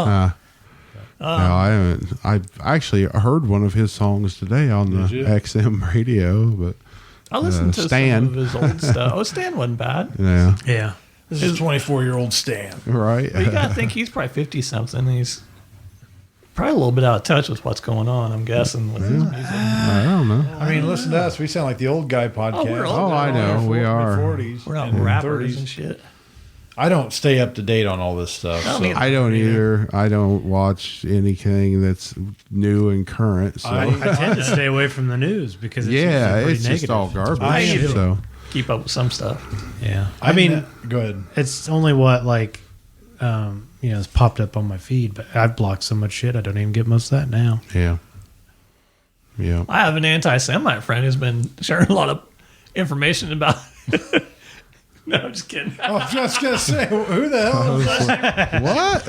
No, I haven't. I actually heard one of his songs today on the you? XM radio, but I listened to Stan. some of his old stuff. Oh, Stan wasn't bad. yeah, Yeah. This is 24-year-old Stan. right. But you gotta think he's probably 50 something. He's probably a little bit out of touch with what's going on. I'm guessing with his music. I don't know. I mean, listen to us. We sound like the old guy podcast. we're old. Oh, I know. We are. 40s We're not and rappers 30s. and shit. I don't stay up to date on all this stuff. No, so. me neither. I don't either. I don't watch anything that's new and current. So I tend to stay away from the news because it's yeah, usually pretty it's just negative. all garbage. I am. So Keep up with some stuff. Yeah. I mean, go ahead. it's only what it's popped up on my feed, but I've blocked so much shit I don't even get most of that now. yeah, yeah. I have an anti-Semite friend who's been sharing a lot of information about. No, I'm just kidding. I was just gonna say, who the hell? What?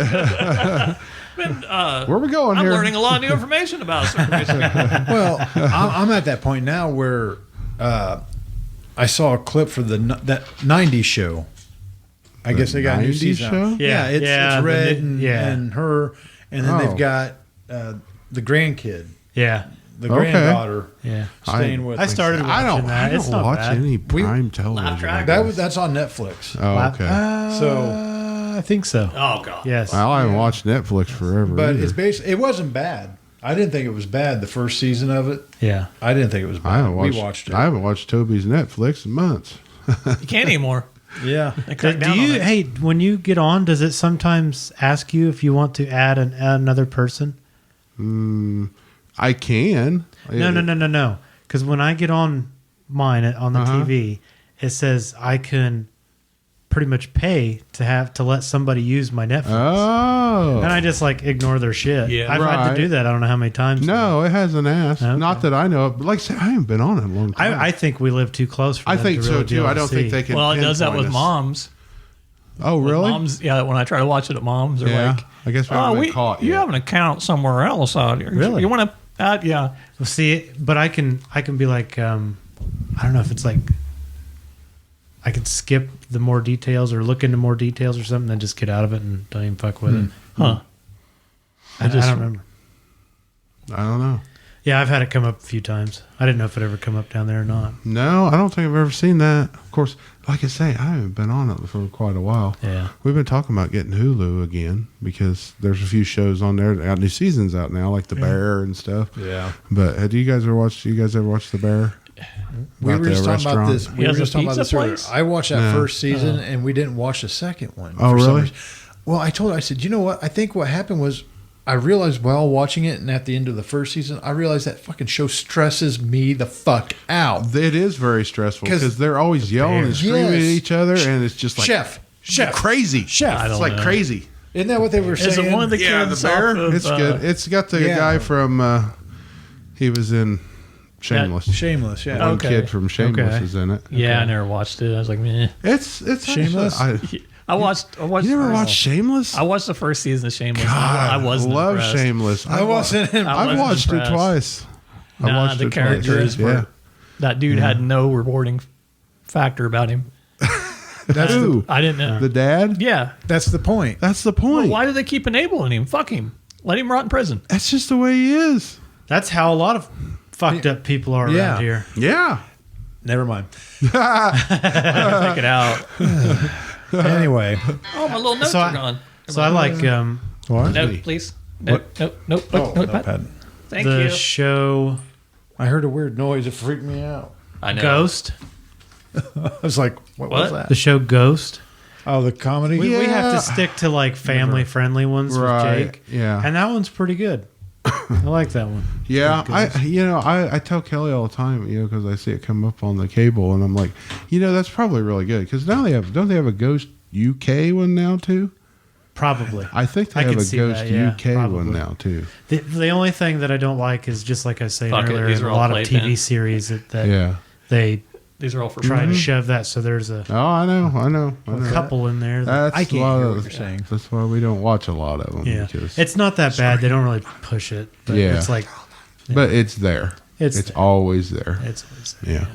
Where are we going I'm here? learning a lot of new information about circumcision. Well, I'm at that point now where I saw a clip for that '90s show. I guess they got a new 90s season. show? Out. Yeah, it's the Red new- and her, and then Oh. they've got the grandkid, Yeah. the Okay. granddaughter, Yeah. staying with. I them. started watching I don't. that. I It's don't not watch bad. any prime television. Laugh track. That's on Netflix. Oh, okay. So, I think so. Oh god. Yes. Well, I haven't watched Netflix forever. but either. it's basically it wasn't bad. I didn't think it was bad the first season of it. Yeah. I didn't think it was bad. I haven't watched. We watched it. I haven't watched Toby's Netflix in months. You can't anymore. yeah. They cracked Do down you? on it. Hey, when you get on, does it sometimes ask you if you want to add another person? I can. No. Because when I get on mine on the Uh-huh. TV, it says I can pretty much pay to let somebody use my Netflix. Oh. And I just like ignore their shit. Yeah. I've had to Right. do that. I don't know how many times. No, it hasn't asked. Okay. Not that I know of. But like I said, I haven't been on it in a long time. I think we live too close for I them think to so really be too. able I to don't think see. they can. Well, it does that pinpoint with us. moms. Oh, With really? Moms, yeah. When I try to watch it at moms, they're Yeah. like, I guess we haven't been caught you yet. have an account somewhere else out here. Really? You want to add? Yeah. Well, see, but I can be like, I don't know if it's like, I can skip the more details or look into more details or something, then just get out of it and don't even fuck with it. Huh. I don't remember. I don't know. Yeah, I've had it come up a few times. I didn't know if it ever come up down there or not. No, I don't think I've ever seen that. Of course, like I say, I haven't been on it for quite a while. Yeah. We've been talking about getting Hulu again because there's a few shows on there. Got new seasons out now, like The Bear and stuff. Yeah. But do you guys ever watch The Bear? We About were the just talking about restaurant? this. We He were has a just talking about pizza this earlier. place? I watched that Yeah. first season, and we didn't watch the second one. Oh, for some really? reason. Well, I told her, I said, you know what? I think what happened was I realized while watching it, and at the end of the first season, I realized that fucking show stresses me the fuck out. It is very stressful 'Cause because they're always yelling and screaming at Yes. each other, and it's just like Chef. crazy. Chef. I It's don't like know. crazy. Isn't that what they were Is saying? it one of the Yeah, kids? The Bear. off of, It's good. It's got the yeah. guy from. He was in Shameless. Shameless, yeah. One Okay. kid from Shameless Okay. is in it. Yeah, I never watched it. I was like, meh. It's Shameless? actually- I watched. you never watched Shameless? I watched the first season of Shameless. God, I wasn't love impressed. Shameless. I wasn't. I I've wasn't watched impressed. it twice. I Nah, watched the it twice. characters Yeah. were. That dude had no rewarding factor about him. That's Who? I didn't know. The dad? Yeah. That's the point. That's the Well, point. why do they keep enabling him? Fuck him. Let him rot in prison. That's just the way he is. That's how a lot of fucked up people are Yeah. around here. Yeah. Never mind. Take it out. Anyway, Oh, my little notes So are I- gone. So I like What? Nope, please. Nope, nope, nope, nope, notepad. notepad. Thank the you. show I heard a weird noise. It freaked me out. I know. Ghost. I was like, what was What? that? The show Ghost. Oh, the comedy? We have Yeah. to stick to like family friendly ones Right, with Jake. yeah. And that one's pretty good. I like that one. Yeah, Ghost. I tell Kelly all the time, because I see it come up on the cable, and I'm like, that's probably really good because now don't they have a Ghost UK one now too? Probably. I think they I have can a see Ghost that, yeah, UK probably. one now too. The only thing that I don't like is just like I was saying Fuck it, earlier, these a are all lot of TV playpens. series that Yeah. they These are all for try to shove that so there's a Oh, I know. couple in there. That's I can't why- hear what you're saying. That's why we don't watch a lot of them. yeah, Because, it's not that bad. They don't really push it. But Yeah. it's like but it's there. It's It's there. always there. it's Yeah.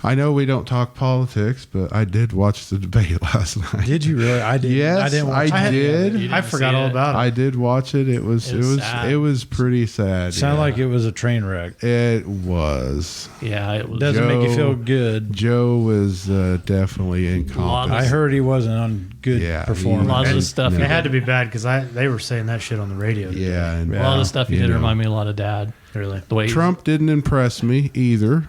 I know we don't talk politics, but I did watch the debate last night. Did you really? I didn't. Yes, I didn't watch I it. did. You I didn't forgot see all it. about it. I did watch it. It was sad. it was pretty sad. Sounded yeah. like it was a train wreck. It was. Yeah, it was. Doesn't make you Joe- feel good. Joe was definitely incompetent. I heard he wasn't on good Yeah, performance. A lot of the And- stuff. no. he It had did- to be bad because they were saying that shit on the radio. Yeah, and A lot of the stuff he you did know. remind me a lot of Dad. Really. The way he- Trump didn't impress me either.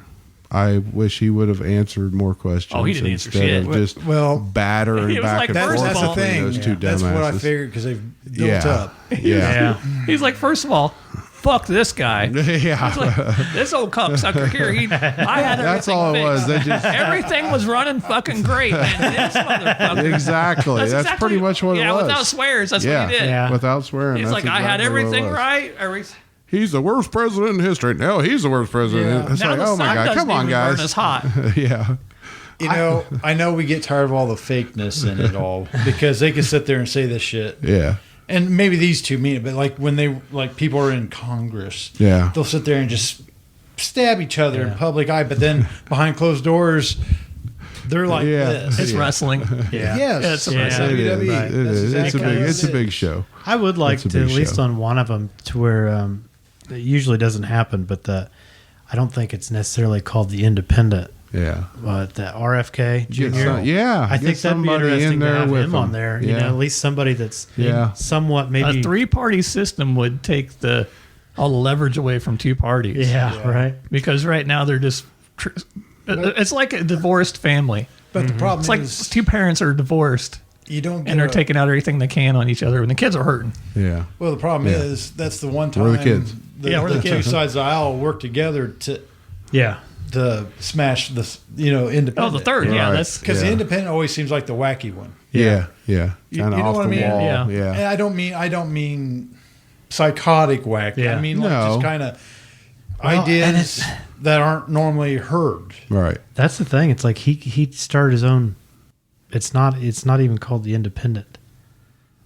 I wish he would have answered more questions. Oh, he didn't answer instead shit. of just Well, battering He was back like, and first forth of that's the all- between thing. those two That's what I dumbasses. figured because they've built Yeah. up. Yeah. He's like, first of all, fuck this guy. Yeah. He's like, this old cocksucker here. I had everything That's all it fixed. was. They just Everything was running fucking great. And this motherfucker. exactly. That's exactly- pretty much what it Yeah, was. without swears, that's yeah. what he did. Yeah. Without swearing. He's that's like, I had exactly what it everything was. right. He's the worst president in history. No, he's the worst president. Yeah. It's Now like, the oh my sun God, doesn't come on, even burn guys. as hot. Yeah. I know we get tired of all the fakeness in it all because they can sit there and say this shit. Yeah. And maybe these two mean it, but like when people are in Congress, Yeah. they'll sit there and just stab each other in Yeah. public eye, but then behind closed doors, they're like Yeah. this. It's Yeah. wrestling. Yeah. Yes, Yeah, it's a- it's Yeah. It is. WWE. It That's is. It's a exactly big. what It's a it big is. show. I would like It's a to big at least show. on one of them to where it usually doesn't happen, but I don't think it's necessarily called the Independent, Yeah. but the RFK Get Jr. some- yeah. I get think that'd be somebody interesting in to there have with him them. on there. Yeah. You know, at least somebody that's Yeah. somewhat A maybe. three-party system would take all the leverage away from two parties. Yeah, right. Because right now they're just. It's like a divorced family. But the problem It's like is two parents are divorced you don't get and they're a- taking out everything they can on each other, and the kids are hurting. Yeah. Well, the problem Yeah. is that's the one time We're the kids. the Yeah, we're the two kids. sides of the aisle work together to Yeah. to smash the independent. Oh, the third. Yeah, Right. that's Because the Yeah. independent always seems like the wacky one. Yeah. You Kind of know off what I the mean? wall. Yeah. Yeah. And I don't mean psychotic wacky. Yeah. I mean like No. just kind of Well, and ideas that aren't normally heard. Right. That's the thing. It's like he started his own. It's not even called the Independent.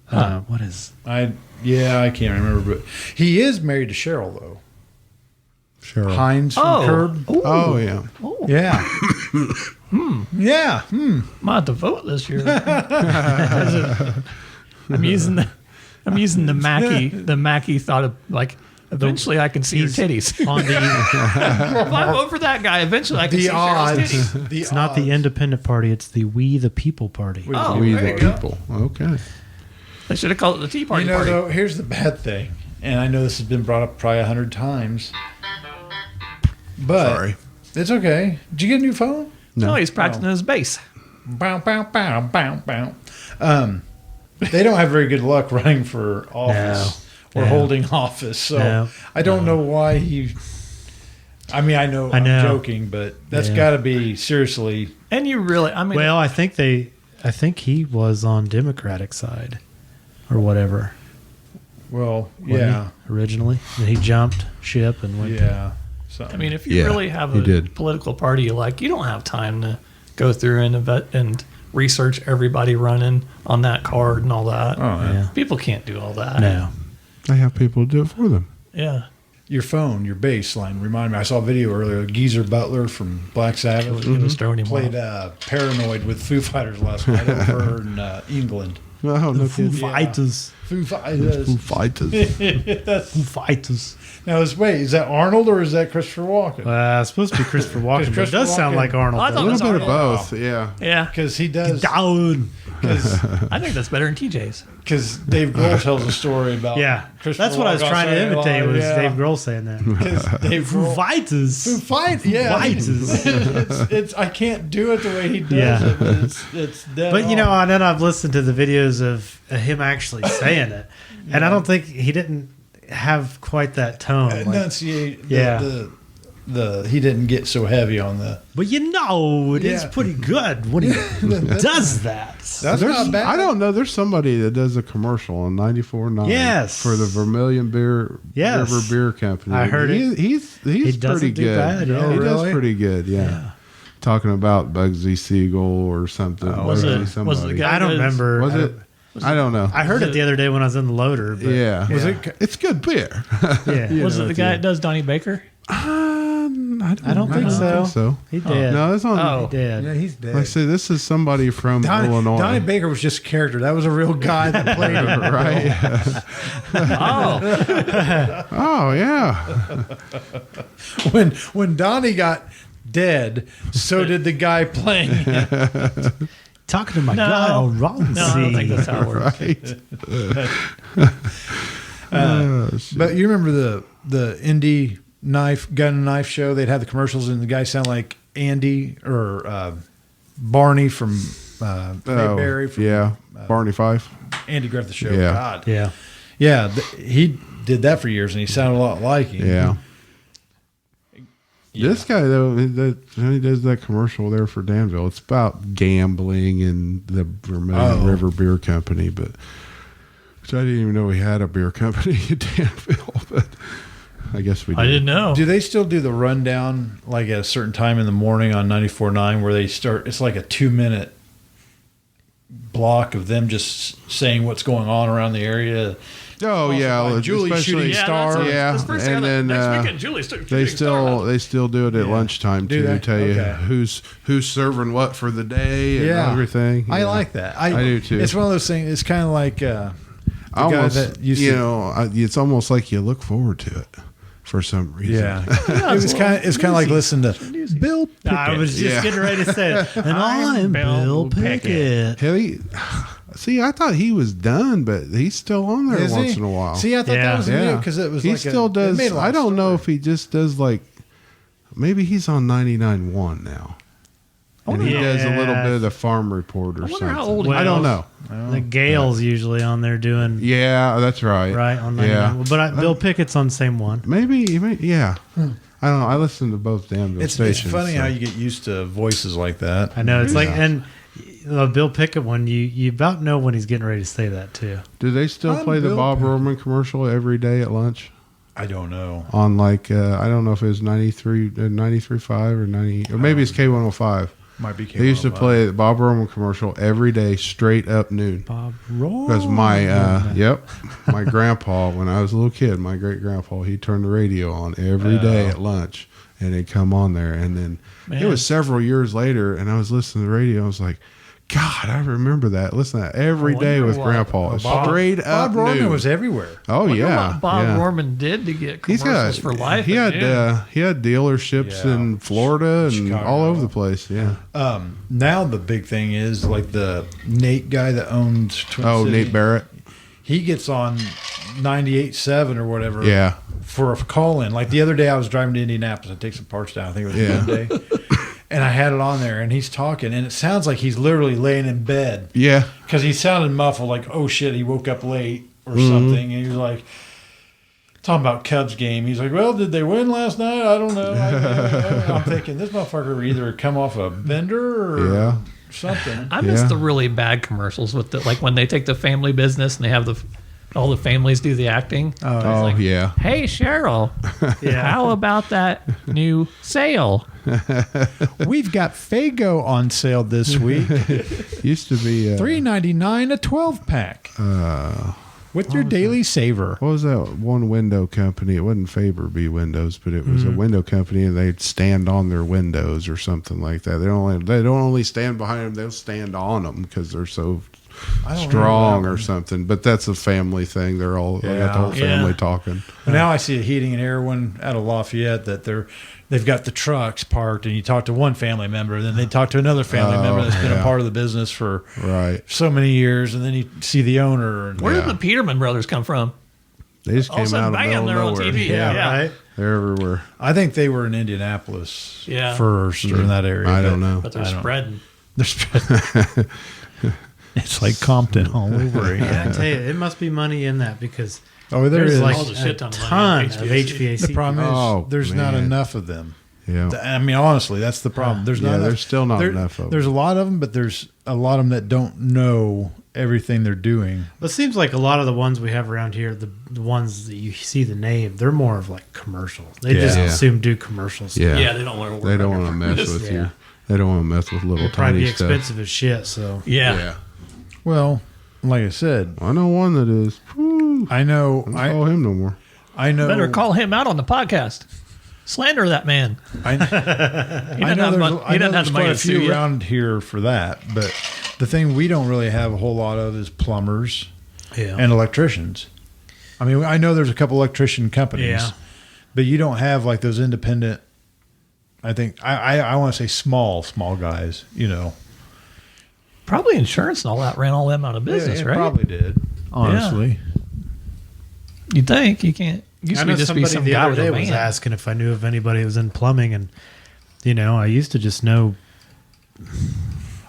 What is? I can't remember, but he is married to Cheryl though. Sure. Hines from Curb. Ooh. Oh yeah. Yeah. Yeah. Might have to vote this year. I'm using the Mackie thought of like eventually I can see her titties. On the, If I vote for that guy, eventually I can see The Cheryl's odds. titties. it's not the Independent Party. It's the We the People Party. Oh, We there the you go. people. Okay. They should have called it the Tea Party You know, Party. though, here's the bad thing, and I know this has been brought up probably 100 times, but Sorry. it's okay. Did you get a new phone? No, he's practicing his bass. Bow, bow, bow, bow, bow. They don't have very good luck running for office or No. holding office, so No. I don't know why he. I mean, I know. I'm joking, but that's Yeah. got to be seriously. And you really, I mean, Well, I think he was on Democratic side, or whatever. Well, wasn't yeah, he, originally, and he jumped ship and went. yeah. So I mean, if you Yeah, really have he a did. political party you like, you don't have time to go through and research everybody running on that card and all that. Oh, yeah. Yeah. People can't do all that. No. They have people do it for them. Yeah. Your phone, your bass line. Remind me, I saw a video earlier. Geezer Butler from Black Sabbath Just throwing him played off. Paranoid with Foo Fighters last night over in England. Oh, no Foo kidding. Fighters. Foo Fighters. Foo Fighters. Foo Fighters. Now, is that Arnold or is that Christopher Walken? It's supposed to be Christopher Walken, but it Christopher does sound Walken- like Arnold. I A thought little That's bit of Arnold. both. Yeah. Yeah. Because he does. Down. I think that's better than TJ's. Because Dave Grohl tells a story about. Yeah, Christopher that's what I was Walken trying to saying imitate live, was yeah. Dave Grohl saying that. 'Cause Dave Foo Grohl. Fighters. Foo Fighters. Yeah. Fighters. it's I can't do it the way he does Yeah. it, but it's dead But you know, on. and then I've listened to the videos of him actually saying it, and I don't think he didn't have quite that tone. like, enunciate. Yeah. The he didn't get so heavy on the. but you know, it is Yeah. pretty good when he does that. That's There's- not bad. I don't know. There's somebody that does a commercial on 94.9 Yes. for the Vermilion Beer Yes. River Beer Company. I heard it. He's He doesn't pretty do good. bad, yeah. He Oh, does really? pretty good. Yeah. Talking about Bugsy Siegel or something. Was Or it- was somebody. the guy- I don't remember. Was it? I don't know. I heard it the other day when I was in the loader. But Yeah. Was it? It's good beer. Yeah. Was know, it the it's guy a- that does Donnie Baker? I don't think so. He did. No, it's on. Oh. He did. Yeah, he's dead. Like I say, this is somebody from Illinois. Donnie Baker was just a character. That was a real guy that played him. Right? Oh, Oh, yeah. When Donnie got dead, so did the guy playing him. Talking to my No. guy on wrong no, I don't think that's how it works. Right. But you remember the indie gun and knife show? They'd have the commercials, and the guy sound like Andy or Barney from Mayberry from yeah. Barney Fife. Andy Griffith Show. Yeah. God, Yeah. yeah. He did that for years, and he sounded a lot like him. Yeah. This guy though, he does that commercial there for Danville. It's about gambling and the Vermilion River Beer Company, but which I didn't even know we had a beer company in Danville. But I guess we did. I didn't know. Do they still do the rundown like at a certain time in the morning on 94.9 where they start? It's like a 2-minute block of them just saying what's going on around the area. Oh yeah, by Julie especially shooting Star. Yeah, That's first and then next weekend, Julie's they still do it at Yeah. lunchtime Do too. they? Tell you Okay. who's serving what for the day and Yeah. everything. I Yeah. like that. I do too. It's one of those things. It's kind of like the guy Almost, that used to. it's almost like you look forward to it for some reason. Yeah, it was kind of. It's kind of like listening to Bill. I was just Yeah. getting ready to say it. And I'm Bill Pickett. Hey, see, I thought he was done, but he's still on there Is once he? in a while. See, I thought Yeah. that was new because it was. He like still it does. made a lot I of don't know story. if he just does like. Maybe he's on 99.1 now, and he does a little Yeah. bit of the farm report or wonder something. how old he I don't know. The Gale's usually on there doing Yeah, that's right. right on 99. Yeah, But Bill Pickett's on the same one. maybe. Yeah. I don't know. I listen to both damn It's stations. funny so. how you get used to voices like that. I know it's like, and the Bill Pickett one, you about know when he's getting ready to say that too. Do they still play the Bill Bob Pickett. Roman commercial every day at lunch? I don't know. On like I don't know if it was 93.5 or 90, or maybe it's K105. Might be. They used to play the Bob Roman commercial every day, straight up noon. Bob Roll. Because my grandpa, when I was a little kid, my great grandpa, he turned the radio on every day at lunch, and it'd come on there. And then it was several years later, and I was listening to the radio. I was like, God, I remember that. Listen to that every day with Grandpa. Straight up Bob Roman noon. was everywhere. Oh Wonder yeah, what Bob yeah. Roman did to get He's commercials got for life. He had again. he had dealerships Yeah. in Florida and Chicago. all over the place. Yeah. Now the big thing is like the Nate guy that owns Twin Oh, City. Nate Barrett. He gets on 98.7 or whatever. Yeah. For a call in. Like the other day, I was driving to Indianapolis. I take some parts down. I think it was Monday. And I had it on there, and he's talking, and it sounds like he's literally laying in bed Yeah. because he sounded muffled, like, oh shit, he woke up late or something. And he was like, talking about Cubs game. He's like, well, did they win last night? I don't know. I'm thinking, this motherfucker either come off a bender or something. I miss Yeah. the really bad commercials with the like when they take the family business and they have all the families do the acting. Oh yeah. Hey Cheryl, how about that new sale? We've got Fago on sale this week. Used to be $3.99 a 12-pack. With your daily saver. What was that one window company? It wasn't Faber B Windows, but it was a window company, and they'd stand on their windows or something like that. They don't only stand behind them; they'll stand on them because they're so strong or something. But that's a family thing. They got the whole family talking. But now I see a heating and air one out of Lafayette that they've got the trucks parked, and you talk to one family member, and then they talk to another family member that's been a part of the business for so many years, and then you see the owner. And Where did the Peterman brothers come from? They just All of a came out sudden, of the bam, middle they're of on nowhere. TV. Yeah, Right? They're everywhere. I think they were in Indianapolis Yeah. first or in that area. I don't know. But they're spreading. They're spread. It's like Compton all over again. Yeah, I tell you, it must be money in that because Oh, there there's is. like All the a shit ton ton of of money in HVAC. The problem is Oh, there's not man. enough of them. Yeah. I mean, honestly, that's the problem. There's not. Yeah, enough. there's still not enough of them. There's a lot of them, but there's a lot of them that don't know everything they're doing. It seems like a lot of the ones we have around here, the ones that you see the name, they're more of like commercial. They just Yeah. assume do commercials. Yeah. Yeah, they don't want to. They don't want to mess with you. They don't want to mess with little It'll probably tiny be stuff. expensive as shit. So Yeah. Well, like I said, I know one that is. Whew, I know. don't call him no more. I know. Better call him out on the podcast. Slander that man. I, He I doesn't know have there's, mon- I he know doesn't have there's the quite money a to sue few you. around here for that, but the thing we don't really have a whole lot of is plumbers yeah, and electricians. I mean, I know there's a couple electrician companies, Yeah. but you don't have like those independent. I think I want to say small guys. You know, Probably insurance and all that ran all them out of business, it right? probably did. Honestly, You think you can't? Used I to know be just be somebody some the guy other with a day was van. asking if I knew if anybody was in plumbing, and I used to just know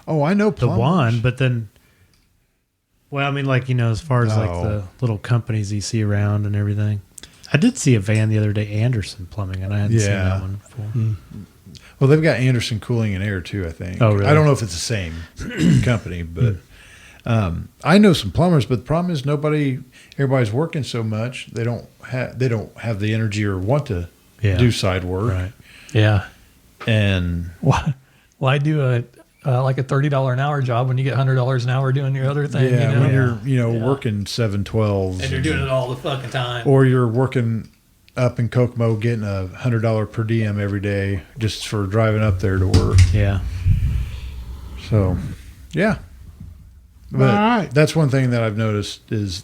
oh, I know the plumbers. one, but then, well, I mean, like as far as like No. the little companies you see around and everything. I did see a van the other day, Anderson Plumbing, and I hadn't seen Yeah. that one before. Well, they've got Anderson Cooling and Air too. I think. Oh, really? I don't know if it's the same company, but I know some plumbers. But the problem is everybody's working so much they don't have the energy or want to Yeah. do side work. Right. Yeah. And Why do a like a $30 an hour job when you get $100 an hour doing your other thing? yeah, when you're Yeah. working 7/12s and you're doing it all the fucking time. or you're working up in Kokomo getting $100 per diem every day just for driving up there to work. Yeah. So, yeah. But All right. that's one thing that I've noticed is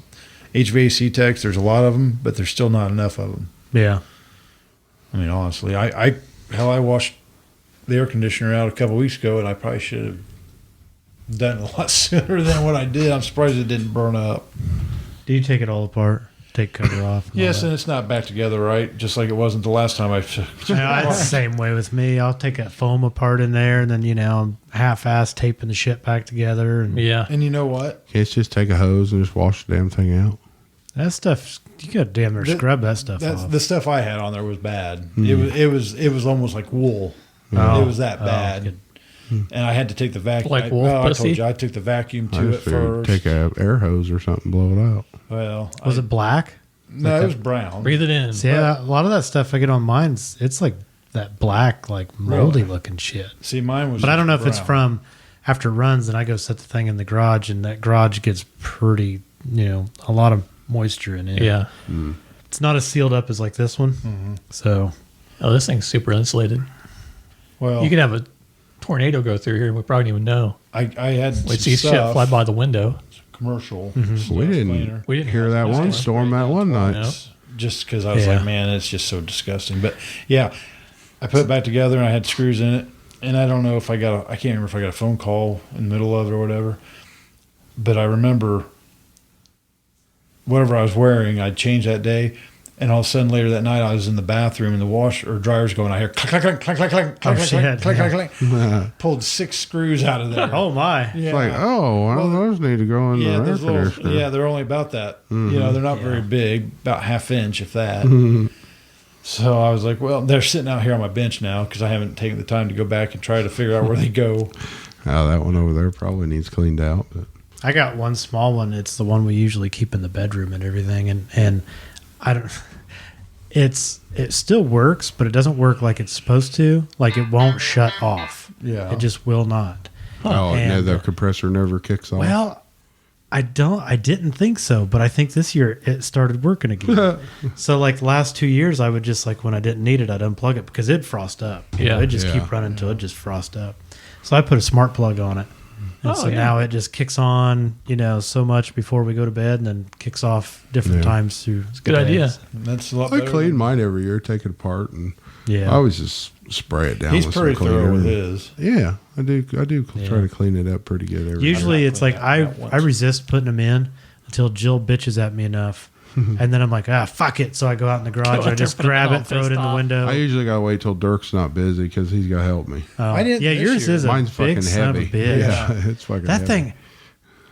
HVAC techs. There's a lot of them, but there's still not enough of them. Yeah. I mean, honestly, I washed the air conditioner out a couple weeks ago, and I probably should have done it a lot sooner than what I did. I'm surprised it didn't burn up. Do you take it all apart? Take cover off? and all Yes, that? and it's not back together right, just like it wasn't the last time I. Yeah, it's the same way with me. I'll take that foam apart in there, and then I'm half-ass taping the shit back together. And Yeah. And you know what? Can't you just take a hose and just wash the damn thing out? That stuff, you got to damn near scrub that stuff off. The stuff I had on there was bad. It was almost like wool. It was that bad. good. And I had to take the vacuum. Like wolf I pussy? told you, I took the vacuum I to it just figured first. take a air hose or something, blow it out. Well, Was it black? No, it was brown. Breathe it in. See, a lot of that stuff I get on mine's, it's like that black, like moldy Really? looking shit. See, mine was. But I don't know if brown. it's from after it runs, and I go set the thing in the garage, and that garage gets pretty, a lot of moisture in it. Yeah. It's not as sealed up as like this one. Mm-hmm. So, Oh, this thing's super insulated. Well, You could have a tornado go through here and we probably don't even know. I had We some see shit stuff, fly by the window. commercial. Mm-hmm. stuff We didn't cleaner. We didn't hear have that much one of it. storm that one night. Yeah. Just because I was Yeah. like, man, it's just so disgusting. But yeah, I put it back together and I had screws in it. And I don't know if I can't remember if I got a phone call in the middle of it or whatever. But I remember whatever I was wearing, I'd changed that day. And all of a sudden later that night, I was in the bathroom and the washer or dryer's going, I hear clack, clack, clack, clack, clack, clack, shit, clack, clack, yeah. clack, clack. Pulled 6 screws out of there. oh my. yeah. It's like, well, those need to go in the air those little, conditioner. yeah, they're only about that. They're not very big, about ½ inch, if that. So I was like, well, they're sitting out here on my bench now because I haven't taken the time to go back and try to figure out where they go. Oh, that one over there probably needs cleaned out. But I got one small one. It's the one we usually keep in the bedroom and everything. And I don't. It still works, but it doesn't work like it's supposed to. Like it won't shut off. Yeah. It just will not. no, And, the compressor never kicks off. Well, I didn't think so, but I think this year it started working again. So like last 2 years, I would just like when I didn't need it, I'd unplug it because it'd frost up. Yeah. It'd just Yeah. keep running until it just frost up. So I put a smart plug on it. And Oh, so yeah. now it just kicks on, so much before we go to bed and then kicks off different Yeah. times through. It's Good idea. And that's a lot I better. clean mine every year, take it apart, and Yeah. I always just spray it down. He's with pretty some cleaner. thorough with his. Yeah, I do. Yeah. Try to clean it up pretty good every Usually it's like cleaned that once. I resist putting them in until Jill bitches at me enough. And then I'm like, fuck it. So I go out in the garage, out I there, just put 'em grab all it, throw it in pissed the off. window. I usually gotta wait till Dirk's not busy because he's gotta help me. Oh, I didn't yeah, this yours year. is a Mine's big fucking son of a heavy. bitch. Yeah, it's fucking That heavy. thing,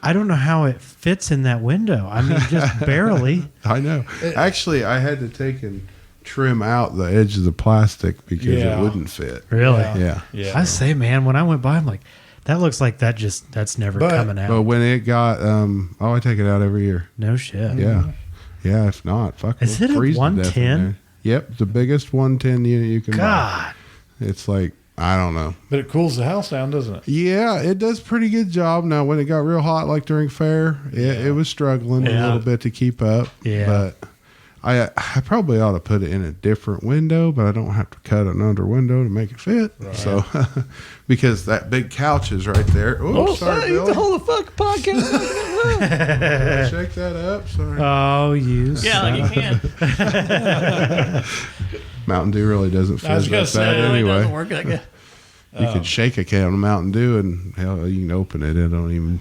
I don't know how it fits in that window. I mean, just barely. I know. Actually, I had to take and trim out the edge of the plastic because Yeah. it wouldn't fit. Really? Yeah. Yeah. I say, man, when I went by, I'm like, that looks like that's never But- coming out. But when it got, I take it out every year. No shit. Yeah. Yeah. If not, fuck. Is we'll it a freeze to death in 110? there. Yep. The biggest 110 unit you can buy. God. It's like, I don't know. But it cools the house down, doesn't it? Yeah, it does a pretty good job. Now, when it got real hot, like during fair, it was struggling a Yeah. little bit to keep up. Yeah. But I probably ought to put it in a different window, but I don't have to cut an under window to make it fit. So, because that big couch is right there. Oh, sorry, Billy. whole fuck podcast. Shake that up. Sorry. Oh, you. Yeah, like you can. Mountain Dew really doesn't I was fit gonna like say, that It doesn't anyway. work that good. You could shake a can of Mountain Dew and hell, you can open it. It don't even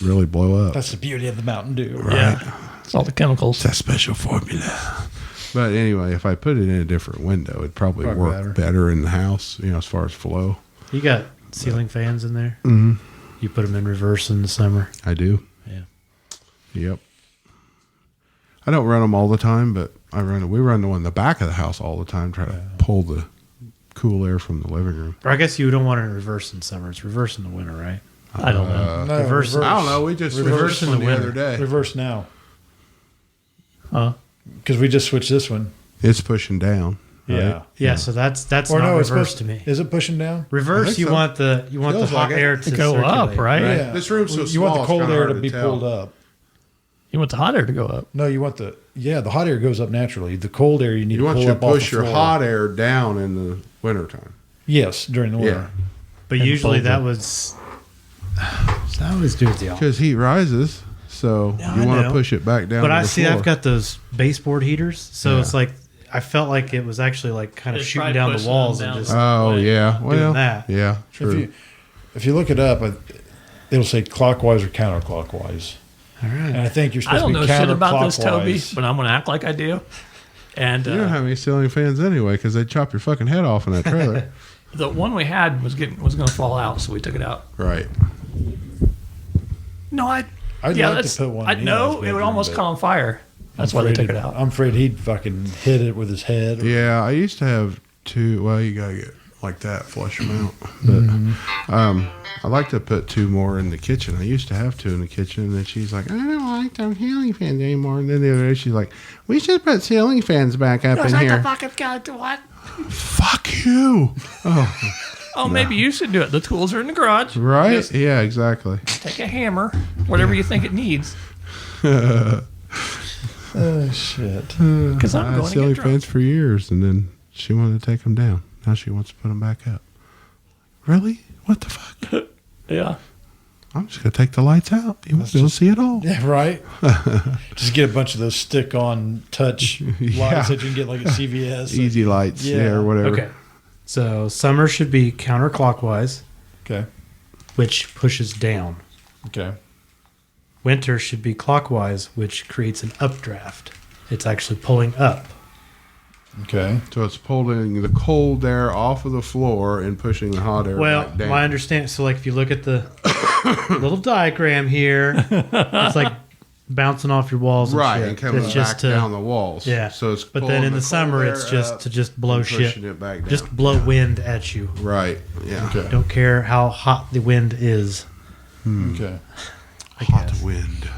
really blow up. That's the beauty of the Mountain Dew. Yeah. It's all the chemicals. It's a special formula. But anyway, if I put it in a different window, it'd probably work better in the house, as far as flow. You got ceiling fans in there? Mm-hmm. You put them in reverse in the summer? I do. Yeah. Yep. I don't run them all the time, but we run the one in the back of the house all the time, try to pull the cool air from the living room. Or I guess you don't want it in reverse in summer. It's reverse in the winter, right? I don't know. No, Reverse- I don't know. We just Reverse switched in one the the winter. other day. Reverse now. Huh? Because we just switched this one. It's pushing down. Right? Yeah. Yeah, so that's Or not no, it's reverse supposed to me. Is it pushing down? I Reverse, think you so. want the Feels hot like it. air to Go circulate, up, right? Yeah. This room's so You want small, the cold it's kinda air to hard be to tell. pulled up. You want the hot air to go up. No, you want the hot air goes up naturally. The cold air you need You to want pull you up to off push the your floor. hot air down in the wintertime. Yes, during the winter. But And usually fold that it. was. I always do it the opposite. Because heat rises, so Yeah, you I want know. to push it back down But to I the see, floor. I've got those baseboard heaters, so Yeah. it's like I felt like it was actually like kind of Just shooting try down the pushing walls them and down. just. Oh, yeah. Well, that. yeah, true. If you look it up, it'll say clockwise or counterclockwise. All And right. I think you're I supposed don't to know be shit about this, Toby, counterclockwise. but I'm going to act like I do. And You don't have any ceiling fans anyway because they chop your fucking head off in that trailer. the one we had was going to fall out, so we took it out. Right. No, I'd like to put one I in know Eli's it would bedroom, almost but- caught on fire. That's why they took it out. I'm afraid he'd fucking hit it with his head. Yeah, I used to have two. Well, you gotta get like that, flush them out. But I like to put two more in the kitchen. I used to have two in the kitchen, and then she's like, I don't like those ceiling fans anymore. And then the other day she's like, we should put ceiling fans back up in here. Fuck you. Oh, maybe you should do it. The tools are in the garage. Right? Just Yeah, exactly. take a hammer, whatever you think it needs. Oh, shit. Because I'm I had going to ceiling get drunk. fans for years, and then she wanted to take them down. Now she wants to put them back up. Really? What the fuck? Yeah. I'm just gonna take the lights out. You won't be able to see it all. Yeah, right. Just get a bunch of those stick-on touch Yeah. lights that you can get like at CVS. Easy lights, Yeah. or whatever. Okay. So summer should be counterclockwise, Okay. which pushes down. Okay. Winter should be clockwise, which creates an updraft. It's actually pulling up. Okay. So it's pulling the cold air off of the floor and pushing the hot air Well, back down. my understanding. So, like, if you look at the little diagram here, it's like bouncing off your walls, and right, shit. and coming It's back down the walls. Yeah. So it's But then pulling in the cold summer, air it's just up to just blow and shit, pushing it back down. just blow wind at you. Right. Yeah. Okay. Don't care how hot the wind is. Okay. Hot wind.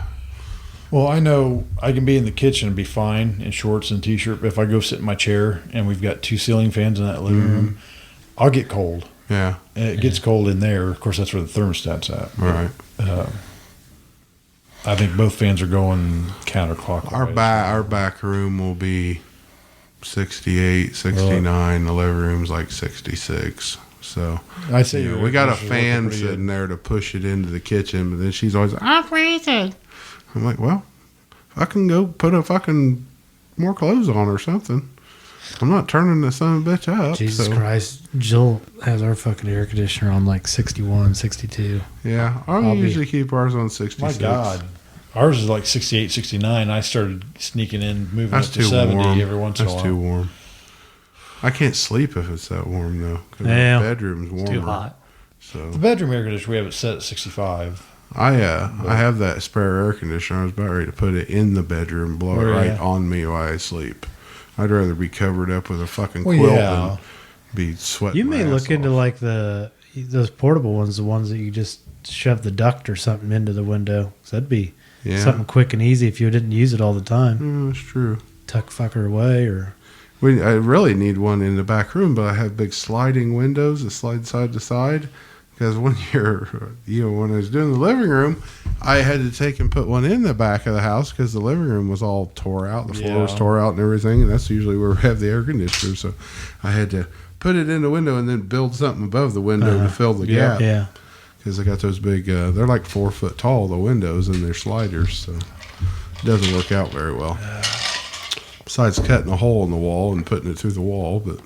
Well, I know I can be in the kitchen and be fine in shorts and t-shirt, but if I go sit in my chair and we've got two ceiling fans in that living room, I'll get cold. Yeah. And it gets cold in there. Of course, that's where the thermostat's at. Right. I think both fans are going counterclockwise. Our back room will be 68, 69. The living room's like 66. So I say you know, your we got a air conditioner's fan working pretty sitting good. there to push it into the kitchen, but then she's always like, I'm freezing. I'm like, well, fucking go put a fucking more clothes on or something. I'm not turning the son of a bitch up. Jesus so, Christ. Jill has our fucking air conditioner on like 61, 62. Yeah, I I'll be- usually keep ours on 66. My God. Ours is like 68, 69. I started sneaking in, moving That's up to too 70 warm. every once in a That's while. too warm. I can't sleep if it's that warm though. 'Cause Yeah. the bedroom's warmer. Too hot. So The bedroom air conditioner, we have it set at 65. I have that spare air conditioner. I was about ready to put it in the bedroom, blow it Oh, right yeah. on me while I sleep. I'd rather be covered up with a fucking Well, quilt yeah. than be sweating. You my may ass look into off. like those portable ones, the ones that you just shove the duct or something into the window. So that'd be Yeah. something quick and easy if you didn't use it all the time. Mm, that's true. Tuck fucker away or I really need one in the back room, but I have big sliding windows that slide side to side. Because when when I was doing the living room, I had to take and put one in the back of the house because the living room was all tore out. The floor was Yeah. tore out and everything. And that's usually where we have the air conditioner. So I had to put it in the window and then build something above the window to fill the gap. yeah. Because I got those big, they're like 4 foot tall, the windows, and they're sliders. So it doesn't work out very well. Besides cutting a hole in the wall and putting it through the wall. But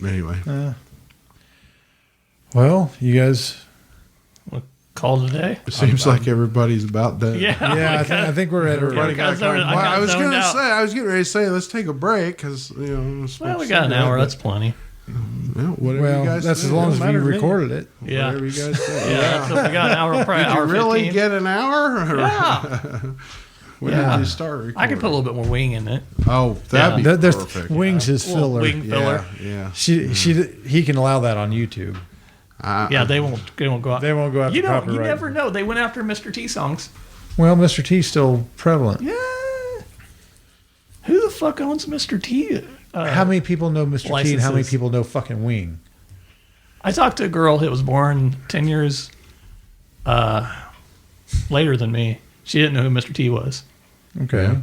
anyway. Well, you guys. Call it a day. It seems like everybody's about done. Yeah. Yeah, I think we're at Everybody Yeah, got zoned- kind of, I got I was zoned going to out. say, I was getting ready to say, let's take a break because Well, we got an hour. That's plenty. whatever you guys that's say. as long as Doesn't we matter to me. recorded it. Yeah. Whatever you guys say. Yeah. That's what we got an hour. Probably Did you hour really 15. get an hour? Or Yeah. when Yeah. did you start recording? I could put a little bit more wing in it. Oh, that'd be There's perfect. wings is A little filler. wing filler. Yeah. He can allow that on YouTube. Yeah, they won't go out. They won't go after You copyright. never know. They went after Mr. T songs. Well, Mr. T's still prevalent. Yeah. Who the fuck owns Mr. T? How many people know Mr. T and how many licenses. people know fucking Wing? I talked to a girl that was born 10 years later than me. She didn't know who Mr. T was. Okay. Yeah.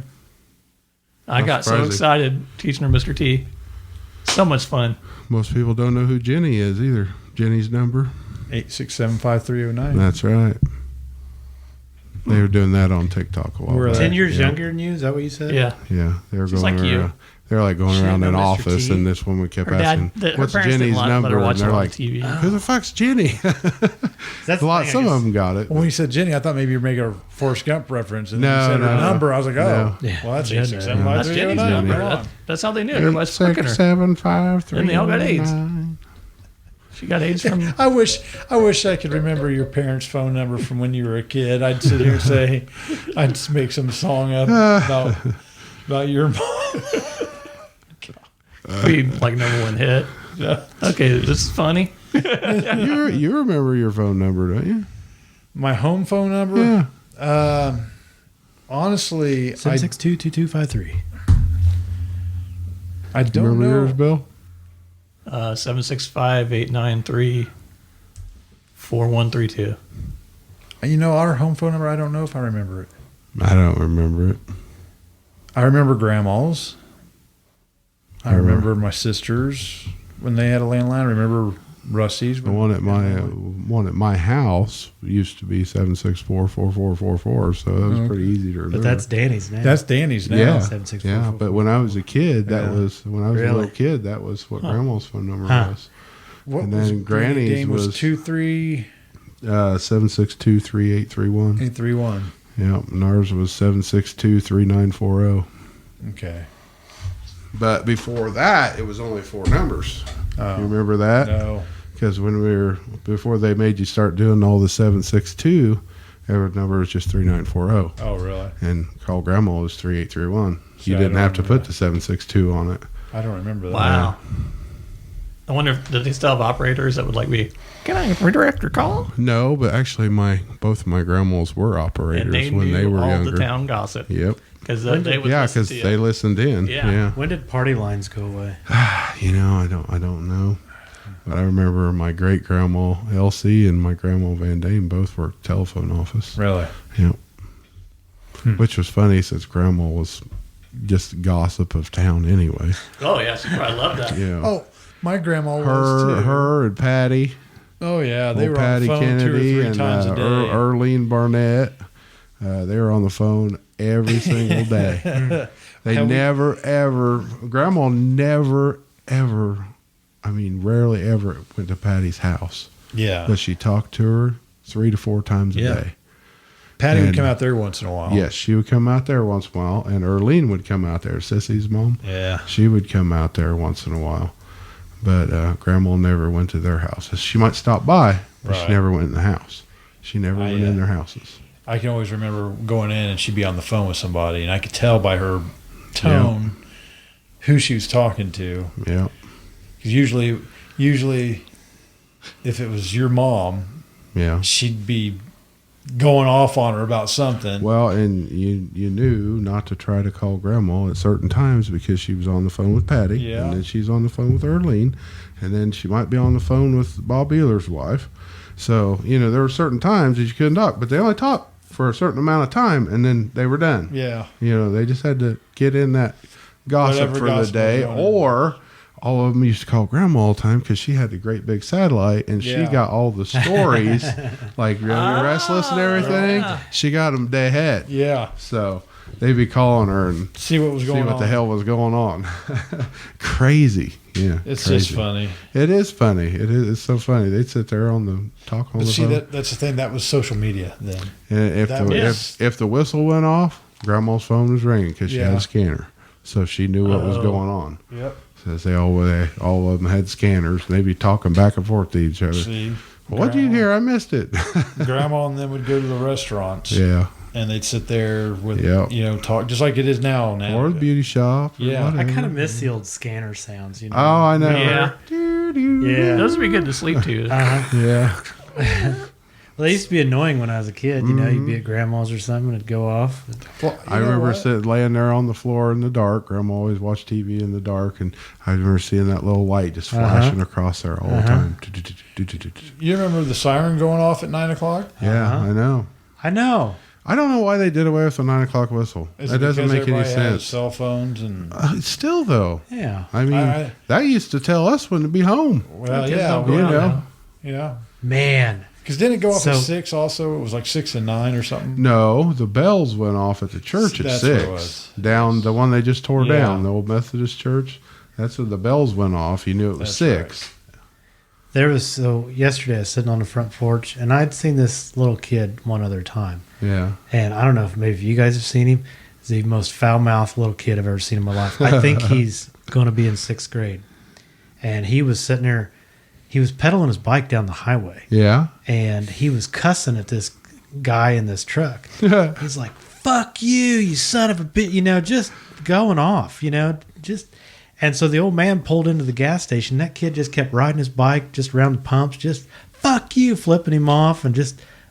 I That's got so surprising. excited teaching her Mr. T. So much fun. Most people don't know who Jenny is either. Jenny's number. 8675309. That's right. They were doing that on TikTok a while Were back. they? 10 years Yeah. younger than you? Is that what you said? Yeah. Yeah, they were She's going like you. around. They were like going She around didn't an know Mr. office, T? and this woman kept Her asking, dad, her "What's parents Jenny's didn't let number?" her And watch they're it on like, TV. "Who the fuck's Jenny?" That's a lot. the thing, Some I of just- them got it. When you said Jenny, I thought maybe you were making a Forrest Gump reference. And No, you said no, her no. number. I was like, oh. No. Yeah. Well, that's Jenny. 8675309. That's Jenny's number. That's how they knew. Everybody's fucking her. 675 And they all got AIDS. She got AIDS from. I wish I could remember your parents' phone number from when you were a kid. I'd sit here and say, I'd just make some song up about your mom. Be like #1 hit. Yeah. Okay, this is funny. You remember your phone number, don't you? My home phone number? Yeah. Honestly, 762-2253. I don't Remember know. yours, Bill? 765-893-4132. You know, our home phone number, I don't know if I remember it. I don't remember it. I remember grandma's. I remember my sisters when they had a landline. I remember Rusty's. The one at my house used to be 764-4444, so that was pretty easy to remember. But that's Danny's now. That's Danny's now. yeah, 764-4444. yeah. But when I was a kid, Yeah. a little kid, that was what Grandma's phone number was. What And was then Granny's Danny was was 23831. 762-3831. Yeah, and ours was 762-3940. Okay. But before that, it was only 4 numbers. Oh, You remember that? no. Because before they made you start doing all the 762, every number was just 3940. Oh, really? And call Grandma was 3831. See, You I didn't don't have to remember put the 762 on it. I don't remember that. Wow. I wonder if did they still have operators that would like be, can I redirect your call? No, but actually both of my grandmas were And operators they when knew they were all younger. the town gossip. Yep. Because When they did- would Yeah, listen because to you. they listened in. Yeah. Yeah. When did party lines go away? You know, I don't know. But I remember my great grandma Elsie and my grandma Van Dame both worked telephone office. Really? Yep. Which was funny since grandma was just gossip of town anyway. Oh, yeah, she probably loved that. You know, Oh, my grandma was too. her and Patty, Oh, yeah. They old were on Patty the phone 2 or Kennedy 3 and times a day. Earlene Barnett. They were on the phone every single day. They Have we- never ever. Grandma never ever. I mean, rarely ever went to Patty's house, Yeah. but she talked to her 3 to 4 times a Yeah. day. Patty would and- come out there once in a while. Yes, she would come out there once in a while, and Earlene would come out there. Sissy's mom. Yeah. She would come out there once in a while, but Grandma never went to their house. She might stop by, but Right. she never went in the house. She never I, went in their houses. I can always remember going in and she'd be on the phone with somebody, and I could tell by her tone who she was talking to. Yeah, Because usually, if it was your mom, yeah. she'd be going off on her about something. Well, and you knew not to try to call Grandma at certain times because she was on the phone with Patty, Yeah. and then she's on the phone with Earlene, and then she might be on the phone with Bob Ealer's wife. So there were certain times that you couldn't talk, but they only talked for a certain amount of time, and then they were done. Yeah. They just had to get in that gossip Whatever for gossip the day, was going on. or all of them used to call Grandma all the time because she had the great big satellite, and she Yeah. got all the stories, like Young Restless and everything. She got them day ahead. Yeah. So they'd be calling her and See what was see going what on. the hell was going on. Crazy. Yeah. It's crazy. just funny. It is funny. It is. It's so funny. They'd sit there on the talk on But the see, phone. that's the thing. That was social media then. And that was- if the whistle went off, Grandma's phone was ringing because she had Yeah. a scanner, so she knew what was going on. Yep. Says all of them had scanners, and they'd be talking back and forth to each other. See, What'd you hear? I missed it. Grandma and them would go to the restaurants. Yeah, And they'd sit there with, Yep. talk just like it is now. or the beauty shop. or Yeah. I I whatever. kind of miss the old scanner sounds. Oh, I know. Yeah. Yeah. Those would be good to sleep to. Yeah. Well, they used to be annoying when I was a kid. You'd be at grandma's or something, and it'd go off. Well, I remember laying there on the floor in the dark. Grandma always watched TV in the dark, and I remember seeing that little light just flashing across there all the time. You remember the siren going off at 9:00? Yeah, I know. I know. I don't know why they did away with the 9:00 whistle. Is That it doesn't because make any everybody has sense. Cell phones and Still, though, Yeah. I mean, that used to tell us when to be home. well, Kids yeah, don't go you out know. now. yeah. Man. Because didn't it go off at So- 6 also? It was like 6 and 9 or something. No, the bells went off at the church at That's what it 6. was. Down the one they just tore Yeah. down, the old Methodist church. That's when the bells went off. You knew it was That's 6. Yesterday I was sitting on the front porch, and I'd seen this little kid one other time. Yeah. And I don't know if maybe you guys have seen him. He's the most foul-mouthed little kid I've ever seen in my life. I think he's going to be in 6th grade. And he was sitting there. he was pedaling his bike down the highway. Yeah. And he was cussing at this guy in this truck. He's like, fuck you, you son of a bitch, just going off, just. And so the old man pulled into the gas station. That kid just kept riding his bike just around the pumps, just fuck you, flipping him off. And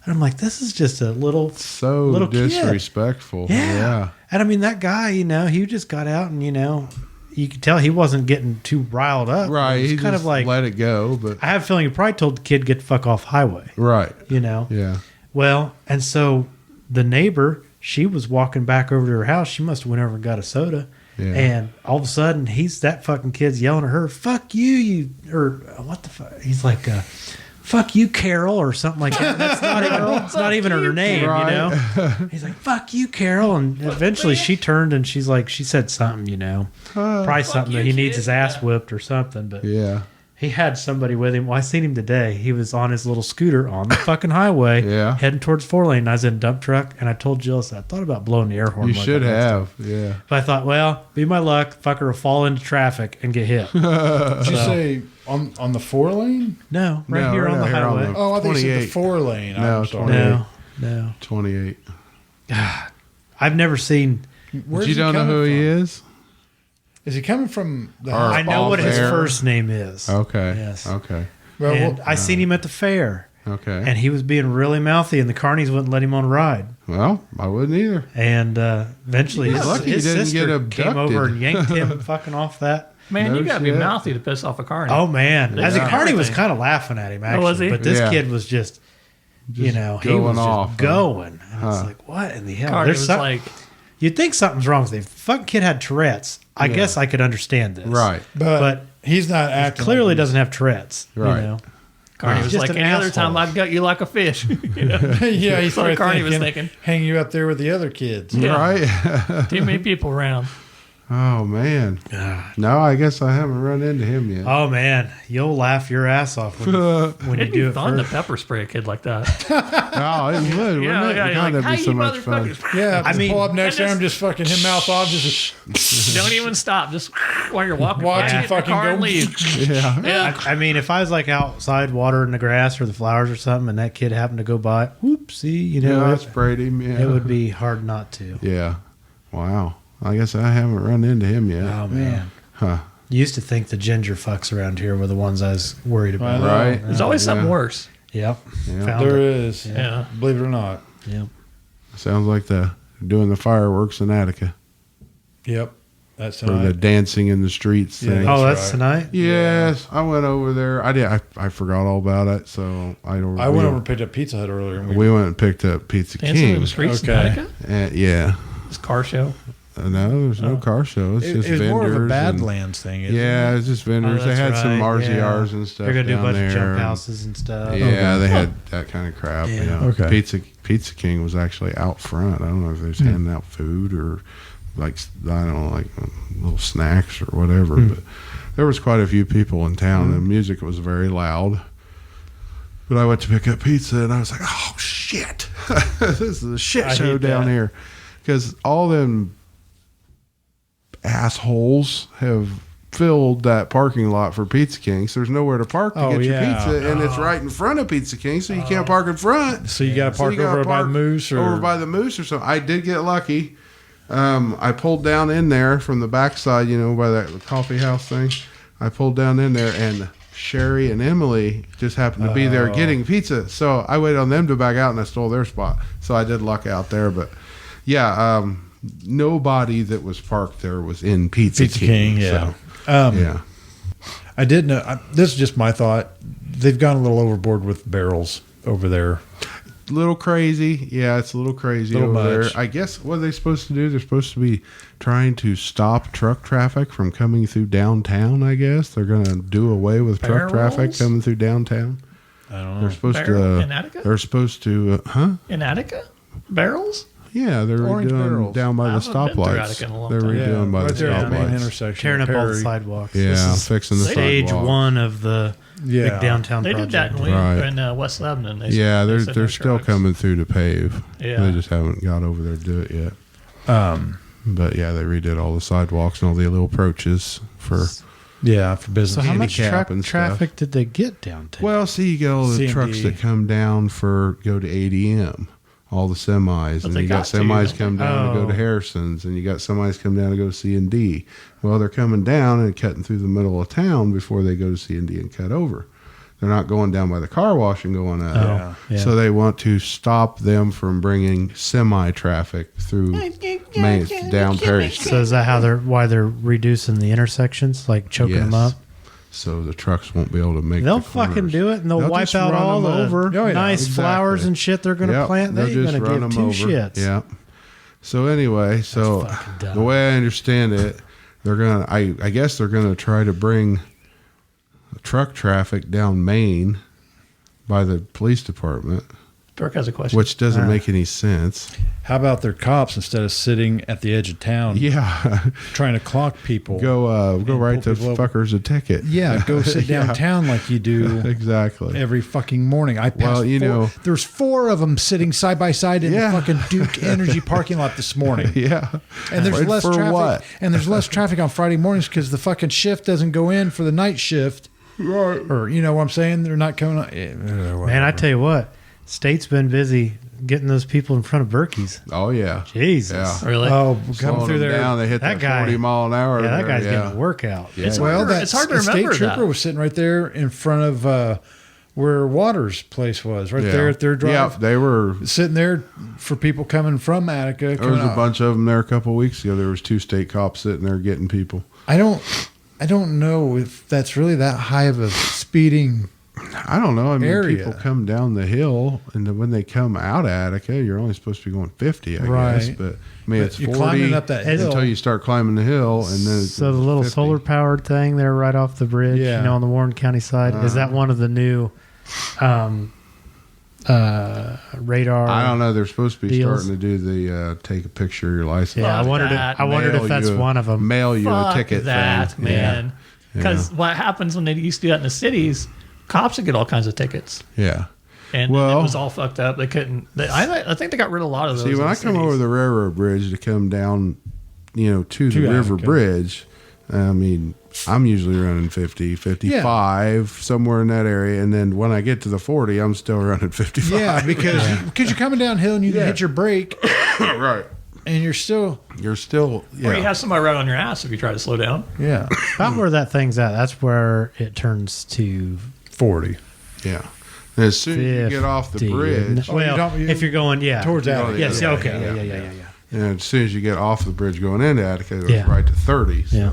I'm like, this is just a little disrespectful. Yeah. And I mean, that guy, he just got out and, you could tell he wasn't getting too riled up. Right. He kind of like let it go. But I have a feeling he probably told the kid, get the fuck off highway. Right. Yeah. Well, and so the neighbor, she was walking back over to her house. She must have went over and got a soda. Yeah. And all of a sudden, that fucking kid's yelling at her, fuck you, or what the fuck? He's like, fuck you, Carol, or something like that. That's not even her name, right. He's like, fuck you, Carol. And eventually she turned and she said something, probably something that he needs his ass whipped or something. But yeah. He had somebody with him. Well, I seen him today. He was on his little scooter on the fucking highway, heading towards 4-lane. I was in a dump truck, and I told Jill, I thought about blowing the air horn. You should have, yeah. But I thought, well, be my luck, fucker will fall into traffic and get hit. Did you say on the 4-lane? No, here on the highway. I think you said the 4-lane. No, 28. No. 28. I've never seen. But you don't know who he is? Is he coming from the house? I know what his first name is. Okay. Yes. Okay. And I seen him at the fair. Okay. And he was being really mouthy, and the carnies wouldn't let him on a ride. Well, I wouldn't either. And eventually his sister came over and yanked him fucking off that. Man, you gotta be mouthy to piss off a carny. Oh, man. As a carny was kind of laughing at him, actually. Was he? But this kid was just he was off, just going. And it's like, what in the hell? Carny was like... You'd think something's wrong with him. If the fucking kid had Tourette's, I guess I could understand this. Right. But he's not acting. Clearly doesn't have Tourette's. Right. Carney was like, any other time I've got you like a fish. Yeah, he's what Carney was thinking. Hang you up there with the other kids. Yeah. Right. Too many people around. Oh, man. No, I guess I haven't run into him yet. Oh, man. You'll laugh your ass off when you do it fun first. to pepper spray a kid like that. Oh, it would, wouldn't it? That'd be so much fun. Yeah, I mean, pull up next to him, just fucking him mouth off, just don't even stop. Just while you're walking, watch him fucking go. And leave. Yeah. I mean, if I was like outside watering the grass or the flowers or something, and that kid happened to go by, whoopsie, I sprayed him. Yeah. It would be hard not to. Yeah. Wow. I guess I haven't run into him yet. Oh, man. Huh. You used to think the ginger fucks around here were the ones I was worried about. Right. There's always something worse. Yep. There is. Yeah. Believe it or not. Yep. Sounds like doing the fireworks in Attica. Yep. That's or the dancing in the streets thing. Oh, that's tonight? Yes. I went over there. I forgot all about it, so I don't. I went over and picked up Pizza Hut earlier. And we went and picked up Pizza Dancing King. in the streets in Attica? Yeah. This car show. No, there's no car show. It's just vendors. It was more of a Badlands thing. Yeah, it's just vendors. They had some RZRs and stuff. They're gonna do a bunch there. of jump houses and stuff. Yeah, they had that kind of crap. Yeah. Okay. Pizza King was actually out front. I don't know if they was handing out food or like little snacks or whatever. But there was quite a few people in town. The music was very loud. But I went to pick up pizza and I was like, oh shit, this is a shit show down here, because all them assholes have filled that parking lot for Pizza King, so there's nowhere to park to get your pizza, and it's right in front of Pizza King, so you can't park in front. So you got to park over by the Moose, over by the Moose or something. I did get lucky. I pulled down in there from the backside, by that coffee house thing. I pulled down in there, and Sherry and Emily just happened to be there getting pizza, so I waited on them to back out, and I stole their spot. So I did luck out there, but yeah. Nobody that was parked there was in Pizza King. Yeah. So, I did know. This is just my thought. They've gone a little overboard with barrels over there. A little crazy. Yeah, it's a little crazy over there. I guess what are they supposed to do? They're supposed to be trying to stop truck traffic from coming through downtown, I guess. They're going to do away with truck traffic coming through downtown. I don't know. They're supposed in Attica? They're supposed to, In Attica? Barrels? Yeah, they're redoing down by the stoplights. They're redoing by the stoplights. Intersection. Tearing up all the sidewalks. Yeah, fixing the stage sidewalk. one of the big downtown They project. did that in West Lebanon. They're still coming through to pave. Yeah. They just haven't got over there to do it yet. But yeah, they redid all the sidewalks and all the little approaches for Yeah, for business. So how much handicap and stuff. traffic did they get downtown? Well, see, you get all the C&D. trucks that come down go to ADM, all the semis, and they you got got to, semis don't come down to go to Oh. Harrison's, and you got semis come down to go to C&D. Well, they're coming down and cutting through the middle of town before they go to C&D and cut over. They're not going down by the car wash and going up. Oh, yeah. So they want to stop them from bringing semi traffic through Main down Perry Street. So is that why they're reducing the intersections, like choking them Yes. up? So the trucks won't be able to make. They'll the corners. fucking do it, and they'll wipe just out run all them the over. Oh, yeah, nice exactly. flowers and shit they're going to Yep, plant. They they'll ain't just going to run give them two over. shits. Yeah. So anyway, fucking dumb. the way I understand it, they're gonna. I guess they're gonna try to bring truck traffic down Main by the police department, Dirk has a question. which doesn't make any sense. How about their cops instead of sitting at the edge of town Yeah, trying to clock people? go write pull the people over. fuckers a ticket. Yeah, go sit Yeah. downtown like you do Exactly. every fucking morning. I passed Well, you know- there's 4 of them sitting side by side in Yeah. the fucking Duke Energy parking lot this morning. Yeah, And there's Wait, less for traffic. what? And there's less traffic on Friday mornings because the fucking shift doesn't go in for the night shift. Right. Or you know what I'm saying? They're not coming on. Man, I tell you what, state's been busy getting those people in front of Berkey's. Oh yeah. Jesus. Yeah. Really? Oh, come Slowing through them there. down, they hit That that, guy- 40 mile an hour. Yeah, that there, guy's yeah. getting a workout. Yeah. It's Well, hard, that it's hard to state remember trooper that. was sitting right there in front of where Waters' place was, right there at their drive. Yeah, they were. Sitting there for people coming from Attica. There coming was a out. bunch of them there a couple of weeks ago. There was 2 state cops sitting there getting people. I don't know if that's really that high of a speeding. I don't know. I mean, Area. people come down the hill, and then when they come out of Attica, you're only supposed to be going 50, I guess. Right. But I mean, But it's you're 40 climbing up that hill. until you start climbing the hill, and then it's So the little 50. solar powered thing there right off the bridge, Yeah. on the Warren County side, is that one of the new radar? I don't know. They're supposed to be deals? starting to do the take a picture of your license. Yeah, I Fuck wondered. that. I wondered Mail if that's you- one of them. Mail you Fuck a ticket that, thing. man. Yeah. Because what happens when they used to do that in the cities, cops would get all kinds of tickets. Yeah. And Well- it was all fucked up. They couldn't. I think they got rid of a lot of those. See, when in I the come over cities. the railroad bridge to come down, to the To river Attica. bridge, I mean, I'm usually running 50, 55, somewhere in that area. And then when I get to the 40, I'm still running 55. Yeah, because you're coming downhill and you can hit your brake right. and you're still You're still, Or you yeah. have somebody right on your ass if you try to slow down. yeah About where that thing's at, that's where it turns to 40. Yeah. And as soon as you get off the 50, isn't bridge, it? Well, don't- if you're going, towards Attica. Yes, Yeah, okay. yeah, Yeah. and as soon as you get off the bridge going into Attica, it goes Yeah. right to 30. So. Yeah.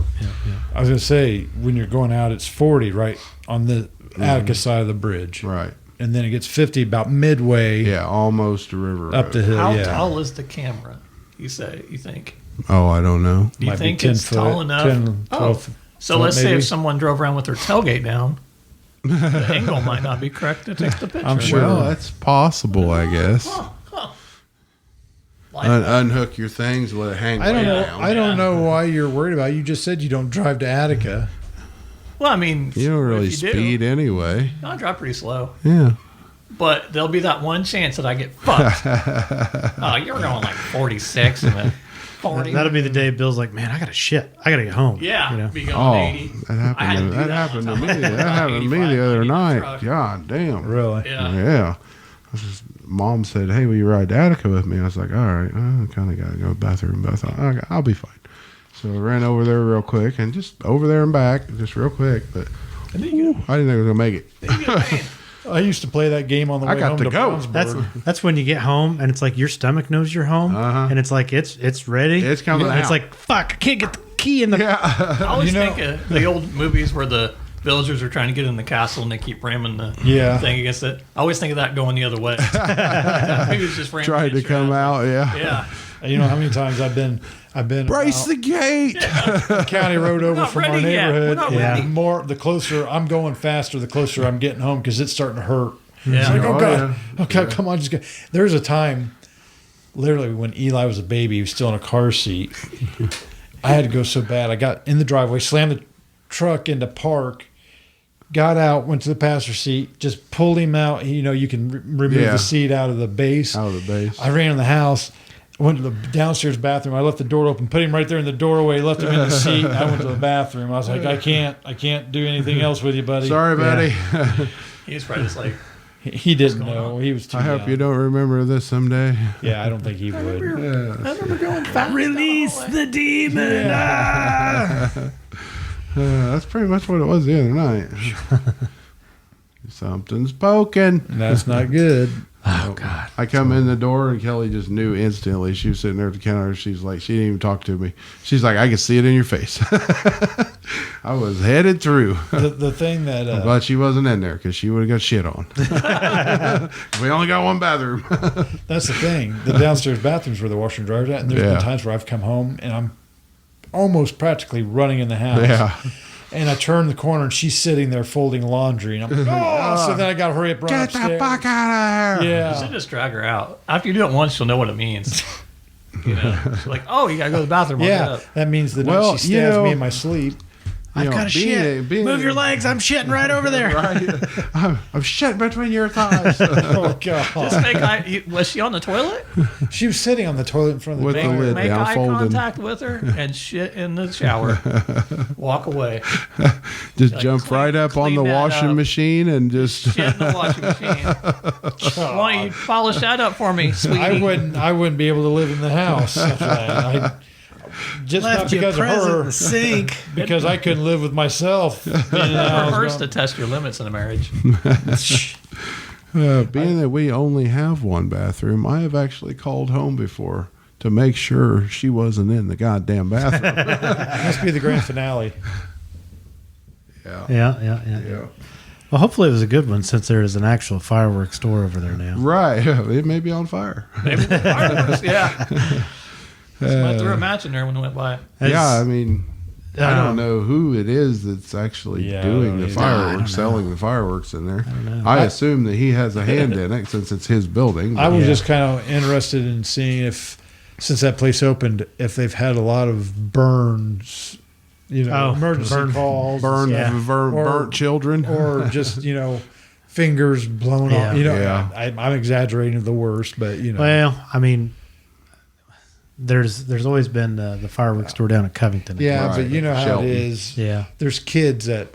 I was gonna say when you're going out, it's 40 right on the Attica side of the bridge, Right. and then it gets 50 about midway Yeah, almost a river up road. the hill. How yeah, tall is the camera? You think? Oh, I don't know. Do you Might be think 10 it's foot, tall enough? 10, 12 So foot let's say maybe. if someone drove around with their tailgate down, the angle might not be correct to take the picture. I'm sure. Well, that's possible, I guess. Like, Unhook your things, let it hang I don't way know. down. I don't know why you're worried about it. You just said you don't drive to Attica. well, I mean, You don't really if you speed Do, anyway. I drive pretty slow, Yeah. but there'll be that one chance that I get fucked. Oh, you're going like 46 and then 40. That'll be the day Bill's like, man, I got to shit. I got to get home. Yeah, be going Oh, 80. that I had to happened. do That that happened to one me. time. That happened to me the 85, other 90 night. truck. God damn. Really? Yeah. Yeah. Mom said, "Hey, will you ride to Attica with me?" I was like, "All right, I kind of got to go to the bathroom, but I thought, okay, I'll be fine." So I ran over there real quick and just over there and back, just real quick. But And then you I didn't think I was gonna make it. get, you get paid. I used to play that game on the I way got home to to go. Brownsburg. That's when you get home and it's like your stomach knows you're home, and it's like it's ready. It's coming And it's out. like fuck, I can't get the key in the. Yeah. I always You know- think of the old movies where the villagers are trying to get in the castle and they keep ramming the Yeah. thing against it. I always think of that going the other way. He was just ramming Tried to against your come ass. out. Yeah. Yeah. You know how many times I've been Brace the gate. county road over not from our ready yet. We're neighborhood. not Yeah. ready. The closer I'm going faster, the closer I'm getting home because it's starting to hurt. Yeah. It's like, oh Oh, god, yeah. okay, come on, just go. There's a time, literally when Eli was a baby, he was still in a car seat. I had to go so bad. I got in the driveway, slammed the truck into park, got out, went to the passenger seat, just pulled him out. You know, you can remove Yeah. the seat out of the base. Out of the base. I ran in the house. went to the downstairs bathroom. I left the door open, put him right there in the doorway, left him in the seat. I went to the bathroom. I was like, I can't do anything else with you, buddy. Sorry, buddy. He was probably just like, He didn't know. He was too I hope young. you don't remember this someday. Yeah, I don't think he would. I remember going fast. Release the demon. That's pretty much what it was the other night. Something's poking. That's not good. Oh God! I come in the door and Kelly just knew instantly. She was sitting there at the counter. She's like, she didn't even talk to me. She's like, I can see it in your face. I was headed through. The thing that I'm glad she wasn't in there because she would have got shit on. We only got one bathroom. that's the thing. The downstairs bathrooms where the washer and dryer's at, and there's Yeah. been times where I've come home and I'm almost practically running in the house. Yeah. And I turn the corner and she's sitting there folding laundry, and I'm like, oh! So then I got to hurry up, run Get upstairs. the fuck out of here. You should Yeah. just drag her out. After you do it once, she'll know what it means. You know, she's like, oh, you gotta go to the bathroom. I'll get Yeah, up. that means the Well, night she you stabs know- me in my sleep. I've got a shit. Move your legs. I'm shitting right over there. Right. I'm shit between your thighs. Oh Just God! make eye. Was she on the toilet? She was sitting on the toilet in front of the With the dryer. lid Make down, eye folded. contact with her and shit in the shower. Walk away. Just Like, jump clean- right up on the clean that washing up. machine and just. Shit in the washing machine. Why don't you polish that up for me, sweetie? I wouldn't be able to live in the house after that. Just not because of her, sink. because I couldn't live with myself. Being in the house Rehearse going- to test your limits in a marriage. Being that we only have one bathroom, I have actually called home before to make sure she wasn't in the goddamn bathroom. Must be the grand finale. Yeah. Well, hopefully it was a good one since there is an actual fireworks store over there now. Right. It may be on fire. Maybe the fireworks, yeah. Somebody threw a match in there when it went by. Yeah, I mean, I Um, don't know who it is that's actually Yeah, I doing don't the either. fireworks, selling the fireworks in there. I assume that he has a hand in it since it's his building. I but- was just kind of interested in seeing if, since that place opened, if they've had a lot of burns, emergency calls, burn, Yeah. Or- burnt children. or just fingers blown Yeah. off. Yeah. I'm exaggerating the worst, but Well, I mean, there's always been the fireworks store down at Covington. yeah, Right. but you know how Shelton. it is. Yeah. There's kids that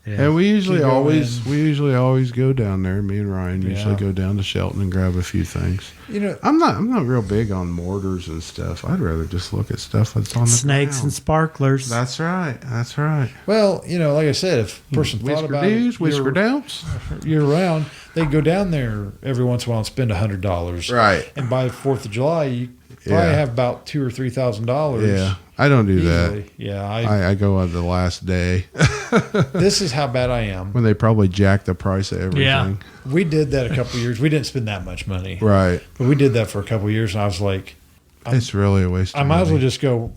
And we usually Keep going. always go down there. Me and Ryan usually Yeah. go down to Shelton and grab a few things. I'm not real big on mortars and stuff. I'd rather just look at stuff that's on the Snakes ground. and sparklers. That's right. That's right. Well, like I said, if a person thought Whisker about do's, it whisker don'ts. year round, they go down there every once in a while and spend $100. Right. And by the 4th of July, you probably Yeah. have about $2,000 or $3,000. Yeah, I don't do that. Easily. Yeah, I go on the last day this is how bad I am. when they probably jack the price of everything. Yeah. We did that a couple of years. We didn't spend that much money, Right. but we did that for a couple of years, and I was like, It's really a waste. I of might as money. well just go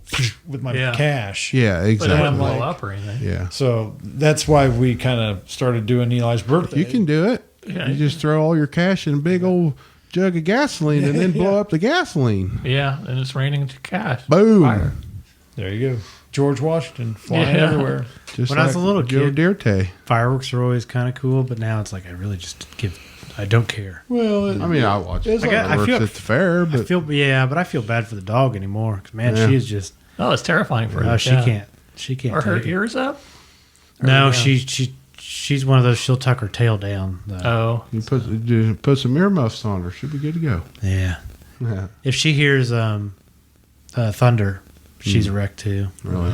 with my Yeah. cash. Yeah, But it exactly. wouldn't blow like- up or anything. Yeah, So that's why we kind of started doing Eli's birthday. you can do it. Yeah. You just throw all your cash in a big old jug of gasoline and then blow up the gasoline. Yeah, and it's raining cash. Boom. Fire. There you go. George Washington flying Yeah. everywhere. Just When I was a little Joe kid- Dirte. Fireworks are always kind of cool, but now it's like I don't care. Well, I mean, I watch It's it. like- I Fireworks feel- at the fair, I but feel but I feel bad for the dog anymore because man, Yeah. she is just Oh, it's terrifying for her. she Yeah. can't. Are her take it. ears up? No, Or- she's one of those. She'll tuck her tail down. Oh, you put some earmuffs on her. She'll be good to go. Yeah. Yeah. If she hears thunder, she's a wreck too. Really.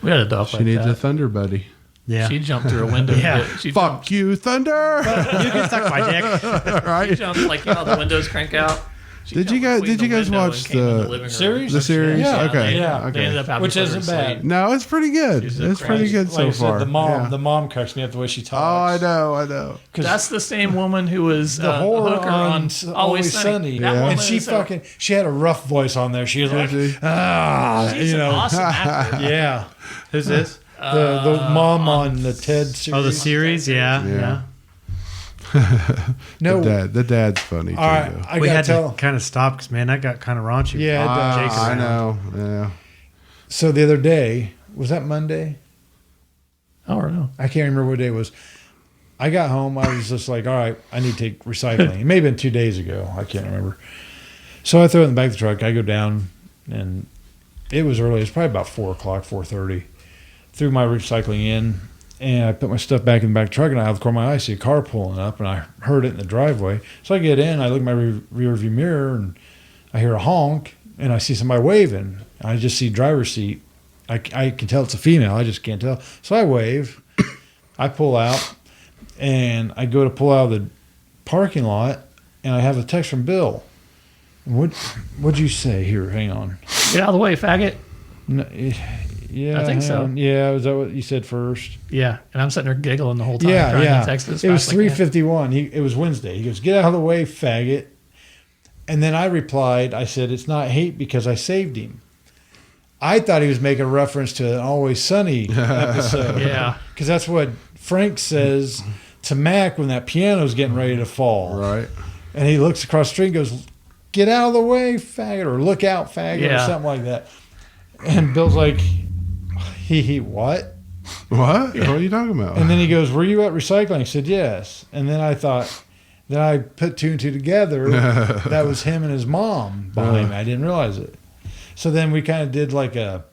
we had a dog She like needs a that. thunder buddy. Yeah. She jumped through a window. Yeah. She Fuck you, thunder! you can suck my dick. Jumped, she jumped like the windows crank out. She Did you jumped guys- between did you the guys window watch and came in the living room. series? The series? Yeah. Okay. Yeah. They Okay. ended up having Which to put her isn't to bad. sleep. No, it's pretty good. She's a It's pretty crazy- good Like so I said, far. the mom, Yeah. the mom cracks me up the way she Oh, talks. I know. That's the same woman who was The horror hooker on on Always Sunny. That Yeah. woman And she is she had a rough voice on there. She was like, she? she's an awesome actor. yeah. Who's this? The mom on the TED series. Oh, the series. Yeah. Yeah. No. The dad's funny too. All right. though. I we got had to tell. to kind of stop because man, that got kind of raunchy. Yeah, it does. Jake's I around. know. Yeah. So the other day, was that Monday? I don't know. I can't remember what day it was. I got home. I was just like, all right, I need to take recycling. It may have been 2 days ago. I can't remember. So I throw it in the back of the truck. I go down, and it was early. It was probably about 4 o'clock, 4:30. Threw my recycling in, and I put my stuff back in the back of the truck, and out of the corner of my eye, I see a car pulling up, and I heard it in the driveway. So I get in, I look in my rear view mirror, and I hear a honk, and I see somebody waving. I just see driver's seat. I can tell it's a female. I just can't tell. So I wave. I pull out, and I go to pull out of the parking lot, and I have a text from Bill. What'd you say? Here, hang on. Get out of the way, faggot. No, yeah, I think so. Yeah, was that what you said first? Yeah, and I'm sitting there giggling the whole time. Yeah, trying yeah. To text as it was fast as I can. 3:51. It was Wednesday. He goes, "Get out of the way, faggot." And then I replied, I said, "It's not hate because I saved him." I thought he was making a reference to an Always Sunny episode. Yeah. Because that's what Frank says to Mac when that piano's getting ready to fall. Right. And he looks across the street and goes, "Get out of the way, faggot," or "Look out, faggot," or Yeah. something like that. And Bill's like, he what? What? What are you talking about? And then he goes, "Were you at recycling?" I said, "Yes." And then I thought, then I put 2 and 2 together. That was him and his mom behind me. I didn't realize it. So then we kind of did like a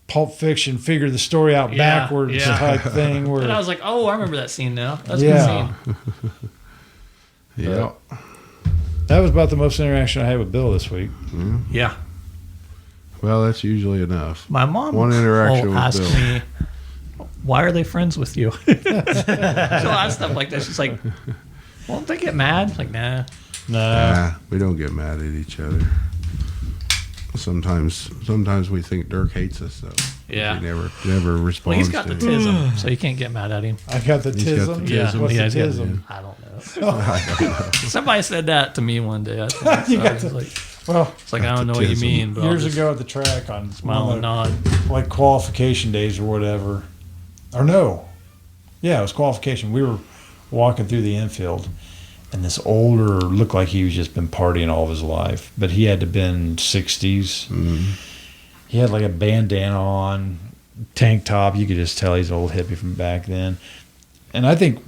Pulp Fiction, figure the story out Yeah, backwards yeah. type thing. Where And I was like, oh, I remember that scene now. That's Yeah. a good scene. Yeah. that was about the most interaction I had with Bill this week. Yeah. Well, that's usually enough. My mom One interaction will with ask Bill. me, why are they friends with you? She'll ask stuff like this. She's like, won't they get mad? Like, nah. Nah, we don't get mad at each other. Sometimes we think Dirk hates us, though. Yeah. He never Well, responds. he's got the to it. tism, so you can't get mad at him. I got the He's got tism. the Yeah. tism. What's Yeah, the he's got tism? I don't know. Somebody said that to me one day. I think. You So got I was the- like, Well, it's like, I don't know what you Tism. mean, but I'll years just ago at the track on smile one and of nod. the, like qualification days or whatever, or no, yeah, it was qualification. We were walking through the infield, and this older looked like he was just been partying all of his life, but he had to been 60s. He had like a bandana on, tank top. You could just tell he's an old hippie from back then. And I think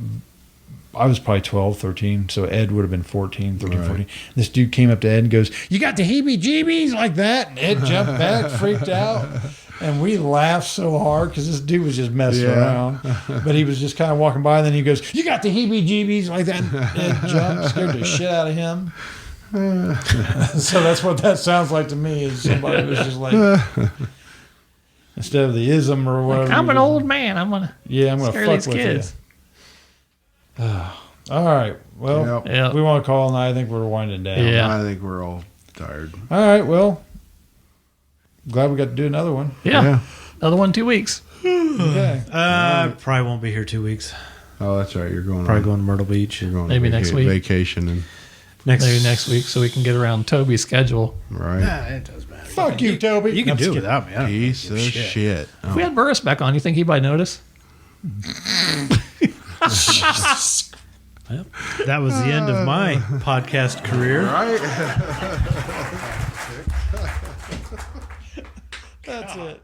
I was probably 12, 13, so Ed would have been 14, 13, Right. 14. This dude came up to Ed and goes, "You got the heebie-jeebies?" like that. And Ed jumped back, freaked out. And we laughed so hard because this dude was just messing Yeah. around. But he was just kind of walking by, and then he goes, "You got the heebie-jeebies?" like that. And Ed jumped, scared the shit out of him. So that's what that sounds like to me, is somebody was just like, instead of the ism or whatever. Like, I'm an he was- old man. I'm going to Yeah, I'm going to scare fuck these with kids. you. All right. Well, Yep. Yeah. we want to call, and I think we're winding down. Yeah. I think we're all tired. All right. Well, glad we got to do another one. Yeah. Another one, 2 weeks. Okay. Probably won't be here 2 weeks. Oh, that's right. You're going. Probably on, going to Myrtle Beach. You're going Maybe on next week. Vacation and Maybe next week so we can get around Toby's schedule. right. It does matter. Fuck you, Toby. You can I'm do just it kidding. without me. I don't Piece give of a shit. If we had Burris back on, you think he'd notice? Well, that was the end of my podcast career. Right. That's it.